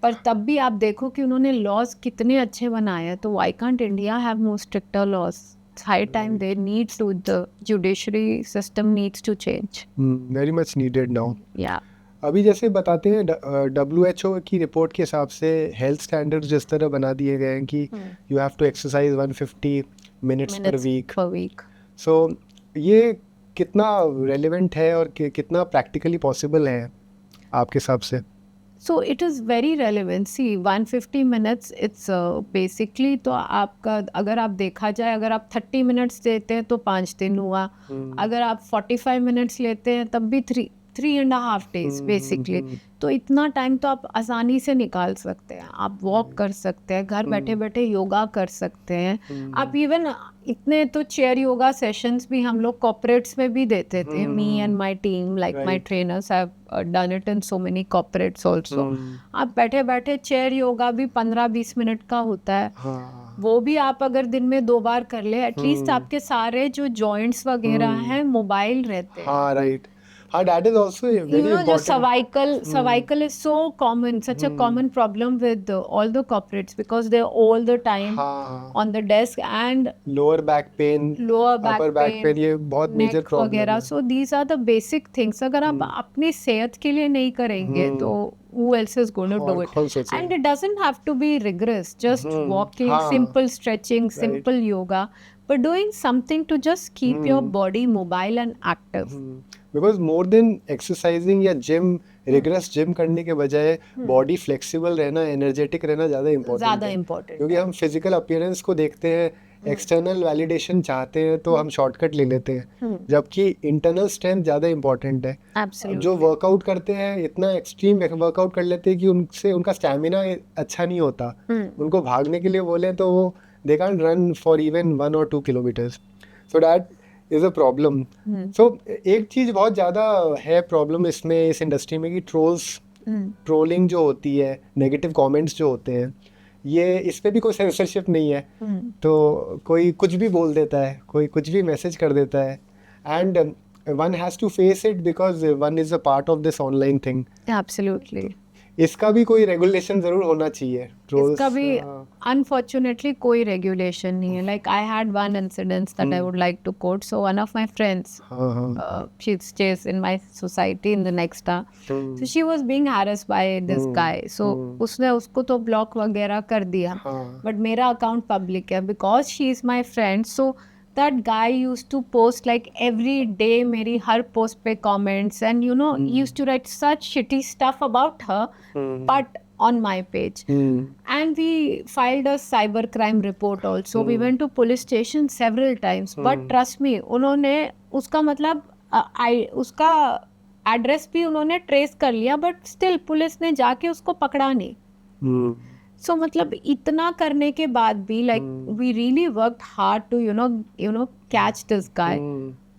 पर तब भी आप देखो कि उन्होंने लॉज कितने अच्छे बनाए हैं। तो why can't India have more stricter laws? High time they need to, the judiciary system needs to change, very much needed now. या अभी जैसे बताते हैं WHO की रिपोर्ट के हिसाब से हेल्थ स्टैंडर्ड्स जिस तरह बना दिए गए हैं कि you have to exercise 150 minutes per week. So ये कितना रेलेवेंट है और कितना प्रैक्टिकली पॉसिबल है आपके हिसाब से? So it is very relevant. See, 150 minutes, it's basically, तो आपका अगर आप देखा जाए, अगर आप 30 मिनट्स देते हैं तो 5 दिन हुआ, अगर आप 45 मिनट्स लेते हैं तब भी 3.5 days बेसिकली। तो इतना टाइम तो आप आसानी से निकाल सकते हैं। आप वॉक कर सकते हैं, घर बैठे बैठे योगा कर सकते हैं। आप इवन इतने तो चेयर योगा सेशंस भी हम लोग कॉर्पोरेट्स में भी देते थे। Me and my team, like my trainers have done it in so many corporates also. आप बैठे बैठे चेयर योगा भी 15-20 मिनट का होता है। वो भी आप अगर दिन में 2 बार कर ले, एटलीस्ट आपके सारे जो जॉइंट्स वगैरह हैं मोबाइल रहते हैं। हाँ राइट, हाँ that is also very You know, जो important. cervical is so common, such a common problem with all the corporates because they're all the time हाँ, on the desk and lower back pain, lower back upper back pain, ये बहुत neck major problem वगैरह। है। So these are the basic things। अगर आप अपनी सेहत के लिए नहीं करेंगे तो who else is going to do it? कौन सोचेगा? And it doesn't have to be rigorous, just walking, हाँ, simple stretching, simple yoga, but doing something to just keep your body mobile and active। Because more than exercising या gym, rigorous gym करने के बजाय body flexible रहना, energetic रहना ज़्यादा important है। Important क्योंकि हम फिजिकल अपीयरेंस को देखते हैं, एक्सटर्नल वैलिडेशन चाहते हैं तो हम शॉर्टकट ले लेते हैं, जबकि इंटरनल स्ट्रेंथ ज़्यादा इम्पोर्टेंट है। जो वर्कआउट करते हैं इतना एक्सट्रीम वर्कआउट कर लेते हैं कि उनसे उनका स्टैमिना अच्छा नहीं होता। उनको भागने के लिए बोले तो वो they can't run for even 1 or 2 kilometers। So that is a problem. So एक चीज़ बहुत ज़्यादा है प्रॉब्लम इसमें, इस इंडस्ट्री में, कि ट्रोलिंग जो होती है, नेगेटिव कमेंट्स जो होते हैं, ये इस पे भी कोई सेंसरशिप नहीं है। तो कोई कुछ भी बोल देता है, कोई कुछ भी मैसेज कर देता है, and one has to face it because one is a part of this online thing. Absolutely. इसका भी कोई रेगुलेशन ज़रूर होना चाहिए। इसका भी अनफॉर्चुनेटली कोई रेगुलेशन नहीं है। Like I had one incident that I would like to quote. So one of my friends, she stays in my society in the next town, so she was being harassed by this guy. So उसने उसको तो block वगैरह कर दिया, but मेरा account public है because she is my friend. So that guy used to post like every day मेरी हर post पे comments, and you know he used to write such shitty stuff about her, but on my page, and we filed a cyber crime report also. We went to police station several times, but trust me, उन्होंने उसका मतलब उसका address भी उन्होंने trace कर लिया, but still police ने जाके उसको पकड़ा नहीं। सो मतलब इतना करने के बाद भी like we really worked hard to you know catch this guy,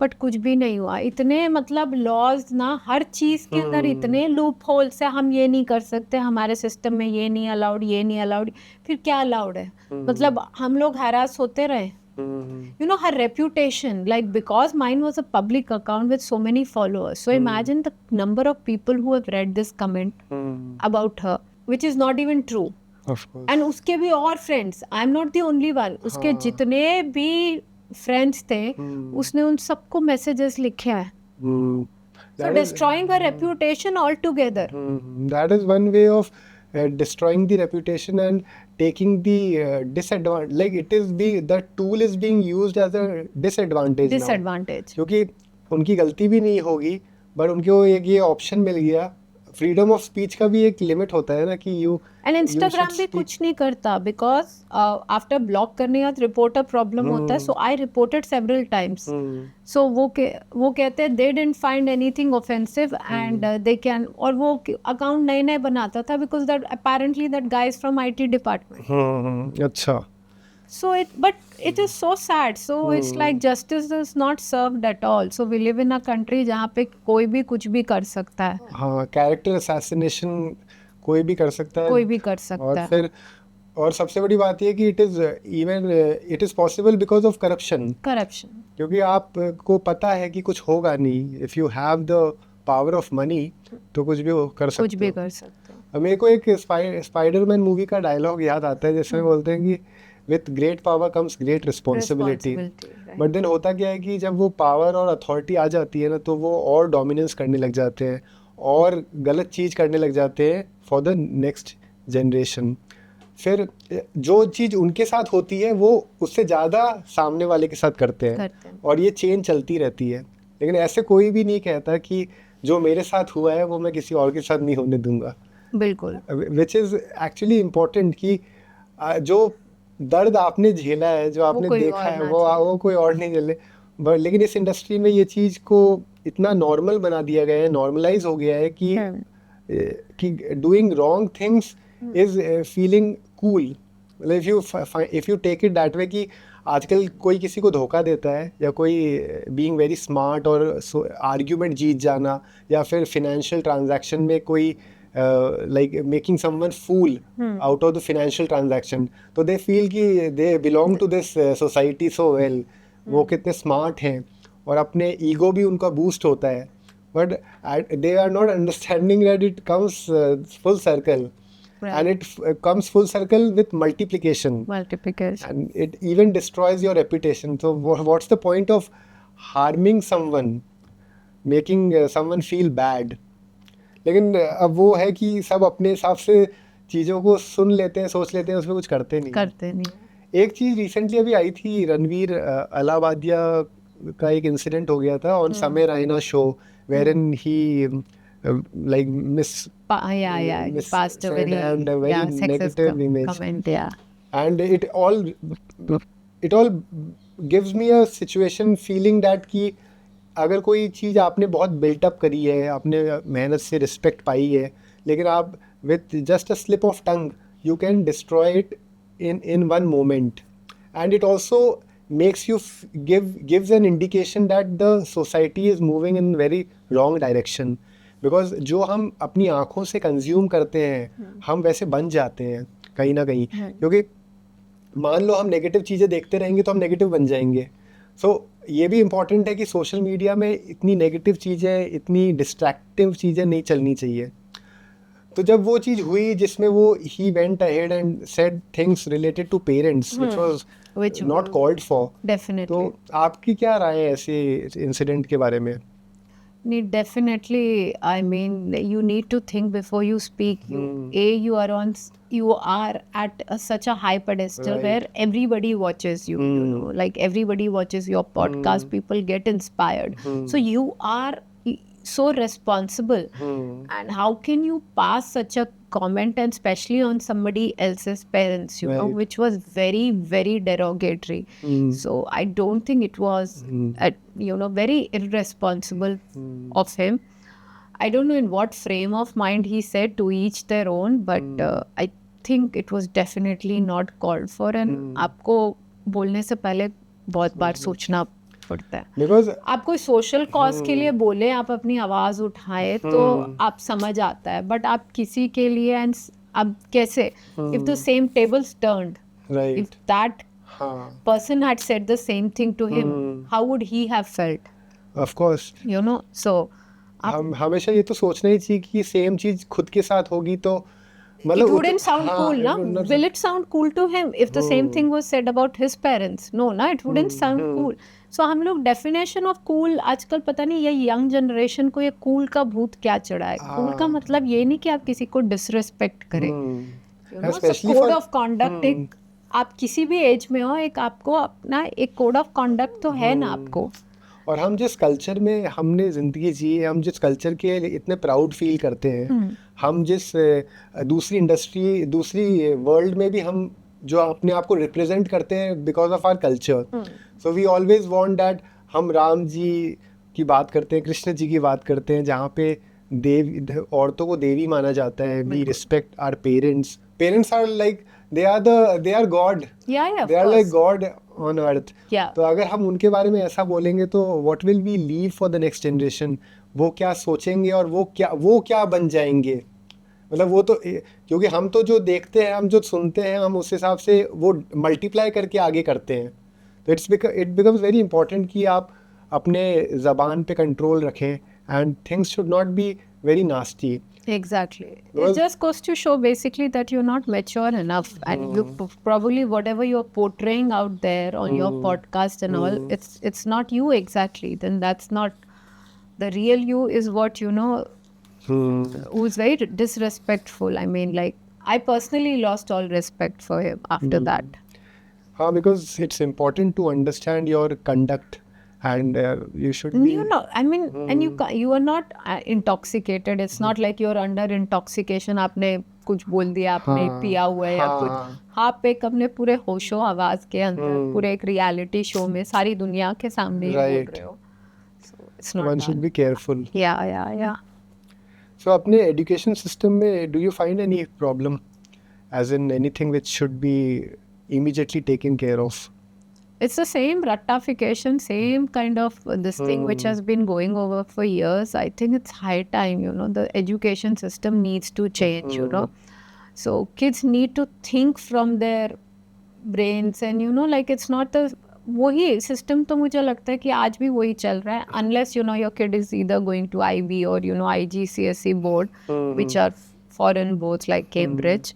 but कुछ भी नहीं हुआ। इतने मतलब लॉज ना हर चीज़ के अंदर इतने लूप होल्स है, हम ये नहीं कर सकते, हमारे सिस्टम में ये नहीं अलाउड, ये नहीं अलाउड, फिर क्या अलाउड है? मतलब हम लोग हैरास होते रहे। You know, her reputation, like because mine was a public account with so many followers, so imagine the number of people who have read this comment about her, which is not even true. And उसके भी और friends, I am not the only one, उसके जितने भी friends थे उसने उन सबको मैसेजेस लिखे हैं। So destroying her reputation altogether. That is one way of destroying the reputation and taking the disadvantage. Like the tool is being used as a disadvantage now. क्योंकि उनकी गलती भी नहीं होगी, बट उनको एक ये ऑप्शन मिल गया। फ्रीडम ऑफ स्पीच का भी एक लिमिट होता है ना कि यू एंड इंस्टाग्राम भी कुछ नहीं करता बिकॉज आफ्टर ब्लॉक करने का रिपोर्टर प्रॉब्लम होता है। सो आई रिपोर्टेड सेवरल टाइम्स। सो वो कहते हैं they didn't find anything offensive and they can, और वो अकाउंट नए नए बनाता था because that apparently that guy is from IT department. अच्छा। So it is so sad. So it's like justice is not served at all. So we live in a country जहाँ पे कोई भी कुछ भी कर सकता है। हाँ, कैरेक्टर असैसिनेशन कोई भी कर सकता है, कोई भी कर सकता है। फिर और सबसे बड़ी बात ये कि it is possible because of corruption. क्योंकि आपको पता है कि कुछ होगा नहीं, if you have the power of money तो कुछ भी कर सकते हो। मेरे को एक स्पाइडरमैन मूवी का डायलॉग याद आता है जिसमें बोलते हैं कि with great power comes great responsibility. But then होता क्या है कि जब वो पावर और अथॉरिटी आ जाती है ना, तो वो और डोमिनेंस करने लग जाते हैं और गलत चीज़ करने लग जाते हैं फॉर द नेक्स्ट जनरेशन। फिर जो चीज़ उनके साथ होती है वो उससे ज़्यादा सामने वाले के साथ करते हैं और ये चेन चलती रहती है। लेकिन ऐसे कोई भी नहीं कहता कि जो मेरे साथ हुआ है वो मैं किसी और के साथ नहीं होने दूंगा। बिल्कुल। विच इज़ एक्चुअली इम्पोर्टेंट कि जो दर्द आपने झेला है, जो आपने देखा है, वो कोई और नहीं झेले। बट लेकिन इस इंडस्ट्री में ये चीज़ को इतना नॉर्मल बना दिया गया है, नॉर्मलाइज हो गया है कि doing wrong things is feeling cool. मतलब if you take it that way कि आजकल कोई किसी को धोखा देता है या कोई बीइंग वेरी स्मार्ट और आर्ग्यूमेंट जीत जाना या फिर फाइनेंशियल ट्रांजैक्शन में कोई like making someone fool out of the financial transaction, तो they feel कि they belong to this society so well. वो कितने smart हैं और अपने ego भी उनका boost होता है, but they are not understanding that it comes full circle. Right. And it comes full circle with multiplication. And it even destroys your reputation. So what's the point of harming someone, making someone feel bad? लेकिन अब वो है कि सब अपने हिसाब से चीज़ों को सुन लेते हैं, सोच लेते हैं, उसमें कुछ करते नहीं. एक चीज़ रिसेंटली अभी आई थी, रणवीर अलाहाबादिया का एक इंसिडेंट हो गया था ऑन समय Raina show, wherein he like passed a very negative image comment, and it all gives me a situation feeling that कि अगर कोई चीज़ आपने बहुत बिल्टअप करी है, आपने मेहनत से रिस्पेक्ट पाई है, लेकिन आप with just a slip of tongue you can destroy it in one moment. And it also makes you gives an indication that the society is moving in very wrong direction, because जो हम अपनी आँखों से consume करते हैं हम वैसे बन जाते हैं कहीं ना कहीं, क्योंकि मान लो हम नेगेटिव चीज़ें देखते रहेंगे तो हम नेगेटिव बन जाएंगे. सो ये भी इम्पॉर्टेंट है कि सोशल मीडिया में इतनी नेगेटिव चीज़ें, इतनी डिस्ट्रैक्टिव चीज़ें नहीं चलनी चाहिए. तो जब वो चीज़ हुई जिसमें वो ही went ahead and said things related to parents which was not called for, definitely. तो आपकी क्या राय है ऐसे इंसिडेंट के बारे में? Definitely, I mean, you need to think before you speak. You are at such a high pedestal, right, where everybody watches you, you know, like everybody watches your podcast, people get inspired. So you are so responsible. And how can you pass such a comment, and especially on somebody else's parents, you know, Right. which was very, very derogatory. So I don't think it was, very irresponsible of him. I don't know in what frame of mind he said, to each their own, but I think it was definitely not called for. And आपको बोलने से पहले बहुत बार सोचना पड़ता है. Because आप कोई सोशल कॉज के लिए बोले, आप अपनी आवाज उठाए तो आप समझ आता है, बट आप किसी के लिए एंड अब कैसे, if the same tables turned, right, if that हाँ, person had said the same thing to him, how would he have felt, of course. you know? So हम हमेशा ये तो सोचना ही चाहिए कि सेम चीज़ खुद के साथ होगी तो मतलब it wouldn't sound cool, it na? would not- Will it sound cool to him if the same thing was said about his parents? No, na, it wouldn't sound cool. So हम लोग definition of cool आजकल पता नहीं ये young generation को ये cool का भूत क्या चढ़ा है. कूल का मतलब ये नहीं कि आप किसी को डिसरिस्पेक्ट करें. You know, so Especially code for- of conduct एक आप किसी भी एज में हो, एक आपको अपना एक कोड ऑफ कंडक्ट तो है ना आपको. और हम जिस कल्चर में हमने ज़िंदगी जी है, हम जिस कल्चर के इतने प्राउड फील करते हैं, हम जिस दूसरी इंडस्ट्री, दूसरी वर्ल्ड में भी हम जो अपने आप को रिप्रेजेंट करते हैं because of our culture. So we always want that. हम राम जी की बात करते हैं, कृष्ण जी की बात करते हैं, जहाँ पे देवी, औरतों को देवी माना जाता है. We respect our parents. Parents are like they are God. Yeah, of They are course. like God on earth. Yeah. तो अगर हम उनके बारे में ऐसा बोलेंगे तो what will we leave for the next generation? वो क्या सोचेंगे और वो क्या बन जाएंगे? मतलब वो तो क्योंकि हम तो जो देखते हैं, हम जो सुनते हैं, हम उस हिसाब से वो मल्टीप्लाई करके आगे करते हैं. तो it becomes very important कि आप अपने ज़बान पे कंट्रोल रखें and things should not be very nasty. Exactly. Because- It just goes to show basically that you're not mature enough, and you probably whatever you're portraying out there on your podcast and all, it's not you exactly. Then that's not the real you. Is what you know, who's very disrespectful. I mean, like I personally lost all respect for him after that. हाँ, because it's important to understand your conduct and you should be. You know, I mean, and you are not intoxicated. It's not like you're under intoxication. आपने कुछ बोल दिया, आपने पिया हुआ है या कुछ. आप एक अपने पूरे होशो आवाज के अंदर पूरे एक रियलिटी शो में सारी दुनिया के सामने ही बोल Right. रहे हो. So it's not one should done. be careful. Yeah. So अपने education system में do you find any problem, as in anything which should be immediately taken care of? It's the same ratification, same kind of this thing which has been going over for years. I think it's high time, you know, the education system needs to change, you know. So kids need to think from their brains and, you know, like it's not the वही system तो मुझे लगता है कि आज भी वही चल रहा है unless, you know, your kid is either going to IB or, you know, IGCSE board, which are foreign boards like Cambridge.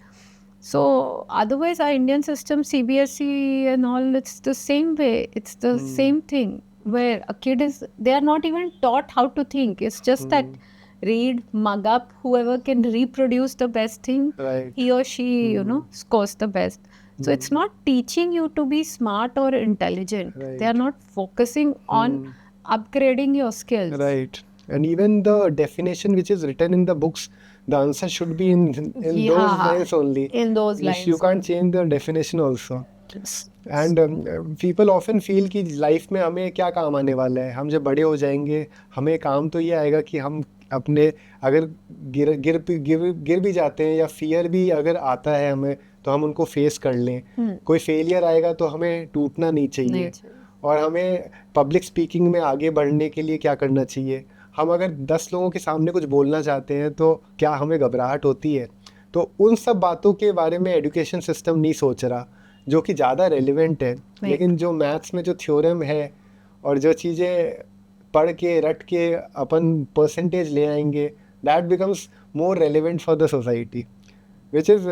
So otherwise our Indian system, CBSE and all, it's the same way. It's the same thing where a kid is, they are not even taught how to think. It's just that read, mug up, whoever can reproduce the best thing, Right. he or she, you know, scores the best. So it's not teaching you to be smart or intelligent. Right. They are not focusing on upgrading your skills. Right. And even the definition which is written in the books, the answer should be in those Yeah. lines only. In those lines. You can't change the definition also. And people often feel कि life में हमें क्या काम आने वाला है, हम जब बड़े हो जाएंगे हमें काम तो ये आएगा कि हम अपने अगर गिर भी जाते हैं या फियर भी अगर आता है हमें तो हम उनको फेस कर लें. कोई फेलियर आएगा तो हमें टूटना नहीं चाहिए. और हमें पब्लिक स्पीकिंग में आगे बढ़ने के लिए क्या करना चाहिए, हम अगर 10 लोगों के सामने कुछ बोलना चाहते हैं तो क्या हमें घबराहट होती है. तो उन सब बातों के बारे में एजुकेशन सिस्टम नहीं सोच रहा, जो कि ज़्यादा रेलिवेंट है. लेकिन जो मैथ्स में जो थ्योरम है और जो चीज़ें पढ़ के रट के अपन परसेंटेज ले आएंगे, that becomes more relevant for the society, which is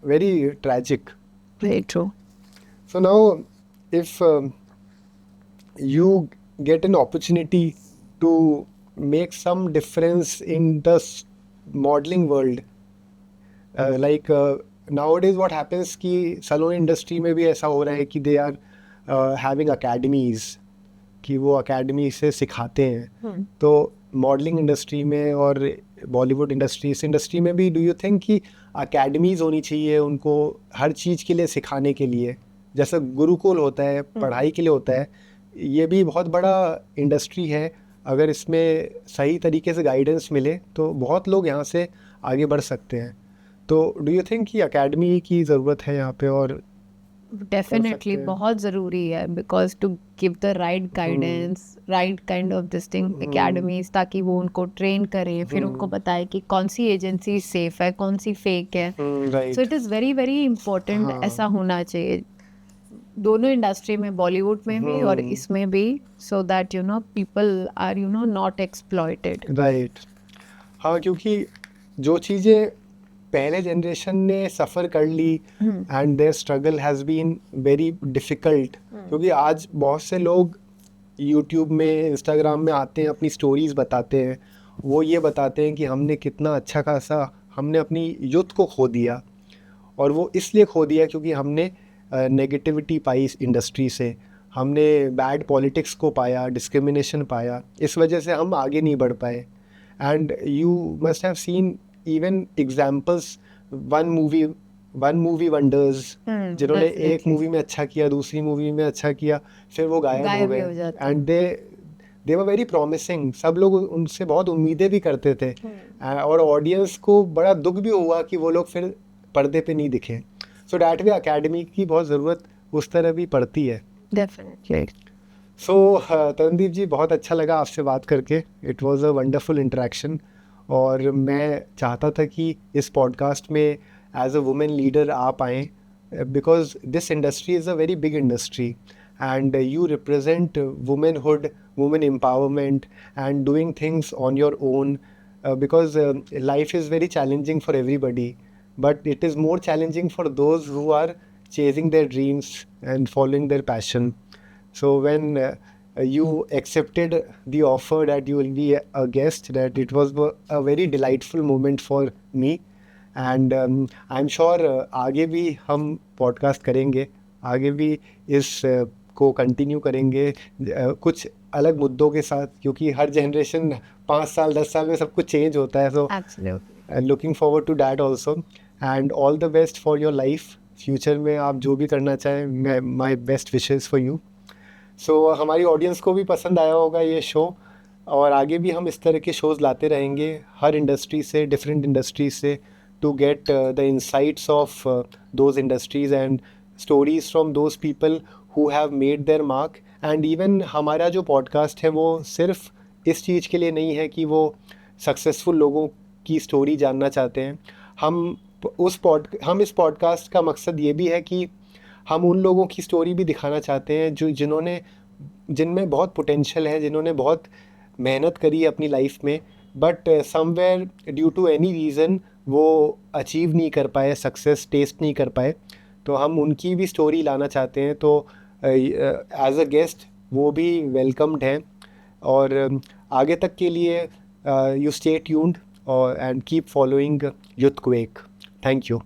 very tragic. Very true. So now, if you get an opportunity to make some difference in the modeling world, like nowadays what happens कि salon industry में भी ऐसा हो रहा है कि they are having academies, कि वो अकेडमी से सिखाते हैं. तो मॉडलिंग इंडस्ट्री में और बॉलीवुड इंडस्ट्री, इस इंडस्ट्री में भी डू यू थिंक कि अकेडमीज़ होनी चाहिए उनको हर चीज़ के लिए सिखाने के लिए, जैसा गुरुकुल होता है पढ़ाई के लिए होता है, ये भी बहुत बड़ा इंडस्ट्री है. अगर इसमें सही तरीके से गाइडेंस मिले तो बहुत लोग यहाँ से आगे बढ़ सकते हैं. तो डू यू थिंक कि अकेडमी की ज़रूरत है यहाँ पे? और डेफिनेटली बहुत ज़रूरी है, because to give the right guidance, right kind of this thing, academies, ताकि वो उनको ट्रेन करें, फिर उनको बताए कि कौन सी एजेंसी सेफ है, कौन सी फेक है. सो it is very very important. ऐसा होना चाहिए दोनों इंडस्ट्री में, बॉलीवुड में भी और इसमें भी, so that you know people are you know not exploited. Right. हाँ, क्योंकि जो चीज़ें पहले जनरेशन ने सफ़र कर ली and their struggle has been very difficult, क्योंकि आज बहुत से लोग यूट्यूब में, इंस्टाग्राम में आते हैं, अपनी स्टोरीज़ बताते हैं, वो ये बताते हैं कि हमने कितना अच्छा खासा हमने अपनी यूथ को खो दिया. और वो इसलिए खो दिया क्योंकि हमने नेगेटिविटी पाई इस इंडस्ट्री से, हमने बैड पॉलिटिक्स को पाया, डिस्क्रिमिनेशन पाया, इस वजह से हम आगे नहीं बढ़ पाए. And you must have seen even examples, one movie wonders, जिन्होंने एक मूवी में अच्छा किया, दूसरी मूवी में अच्छा किया, फिर वो गायब हो गए. And they were very promising. सब लोग उनसे बहुत उम्मीदें भी करते थे. और ऑडियंस को बड़ा दुख भी हुआ कि वो लोग फिर पर्दे पे नहीं दिखे. सो डैट वे अकेडमी की बहुत ज़रूरत उस तरह भी पड़ती है. डेफिनेटली. सो तरणदीप जी, बहुत अच्छा लगा आपसे बात करके. It was a wonderful interaction. और मैं चाहता था कि इस पॉडकास्ट में एज अ वुमेन लीडर आप आएँ, because this industry is a very big industry and you represent womanhood, women empowerment and doing things on your own, because life is very challenging for everybody, but it is more challenging for those who are chasing their dreams and following their passion. So when you accepted the offer that you will be a guest, that it was a very delightful moment for me. And I'm sure आगे भी हम podcast करेंगे, आगे भी इस को continue करेंगे कुछ अलग मुद्दों के साथ, क्योंकि हर जनरेशन 5 साल 10 साल में सब कुछ चेंज होता है. So looking forward to that also. And all the best for your life. Future में आप जो भी करना चाहें, my best wishes for you. So हमारी ऑडियंस को भी पसंद आया होगा ये शो. और आगे भी हम इस तरह के शोज़ लाते रहेंगे हर इंडस्ट्री से, डिफरेंट इंडस्ट्रीज से, to get the insights of those industries and stories from those people who have made their mark. And even हमारा जो पॉडकास्ट है वो सिर्फ इस चीज़ के लिए नहीं है कि वो सक्सेसफुल लोगों की स्टोरी जानना चाहते हैं. हम इस पॉडकास्ट का मकसद ये भी है कि हम उन लोगों की स्टोरी भी दिखाना चाहते हैं जिनमें बहुत पोटेंशियल है, जिन्होंने बहुत मेहनत करी अपनी लाइफ में, but somewhere due to any reason वो अचीव नहीं कर पाए, सक्सेस टेस्ट नहीं कर पाए. तो हम उनकी भी स्टोरी लाना चाहते हैं. तो एज अ गेस्ट वो भी वेलकम्ड हैं. और आगे तक के लिए you stay tuned and keep following youth quake. Thank you.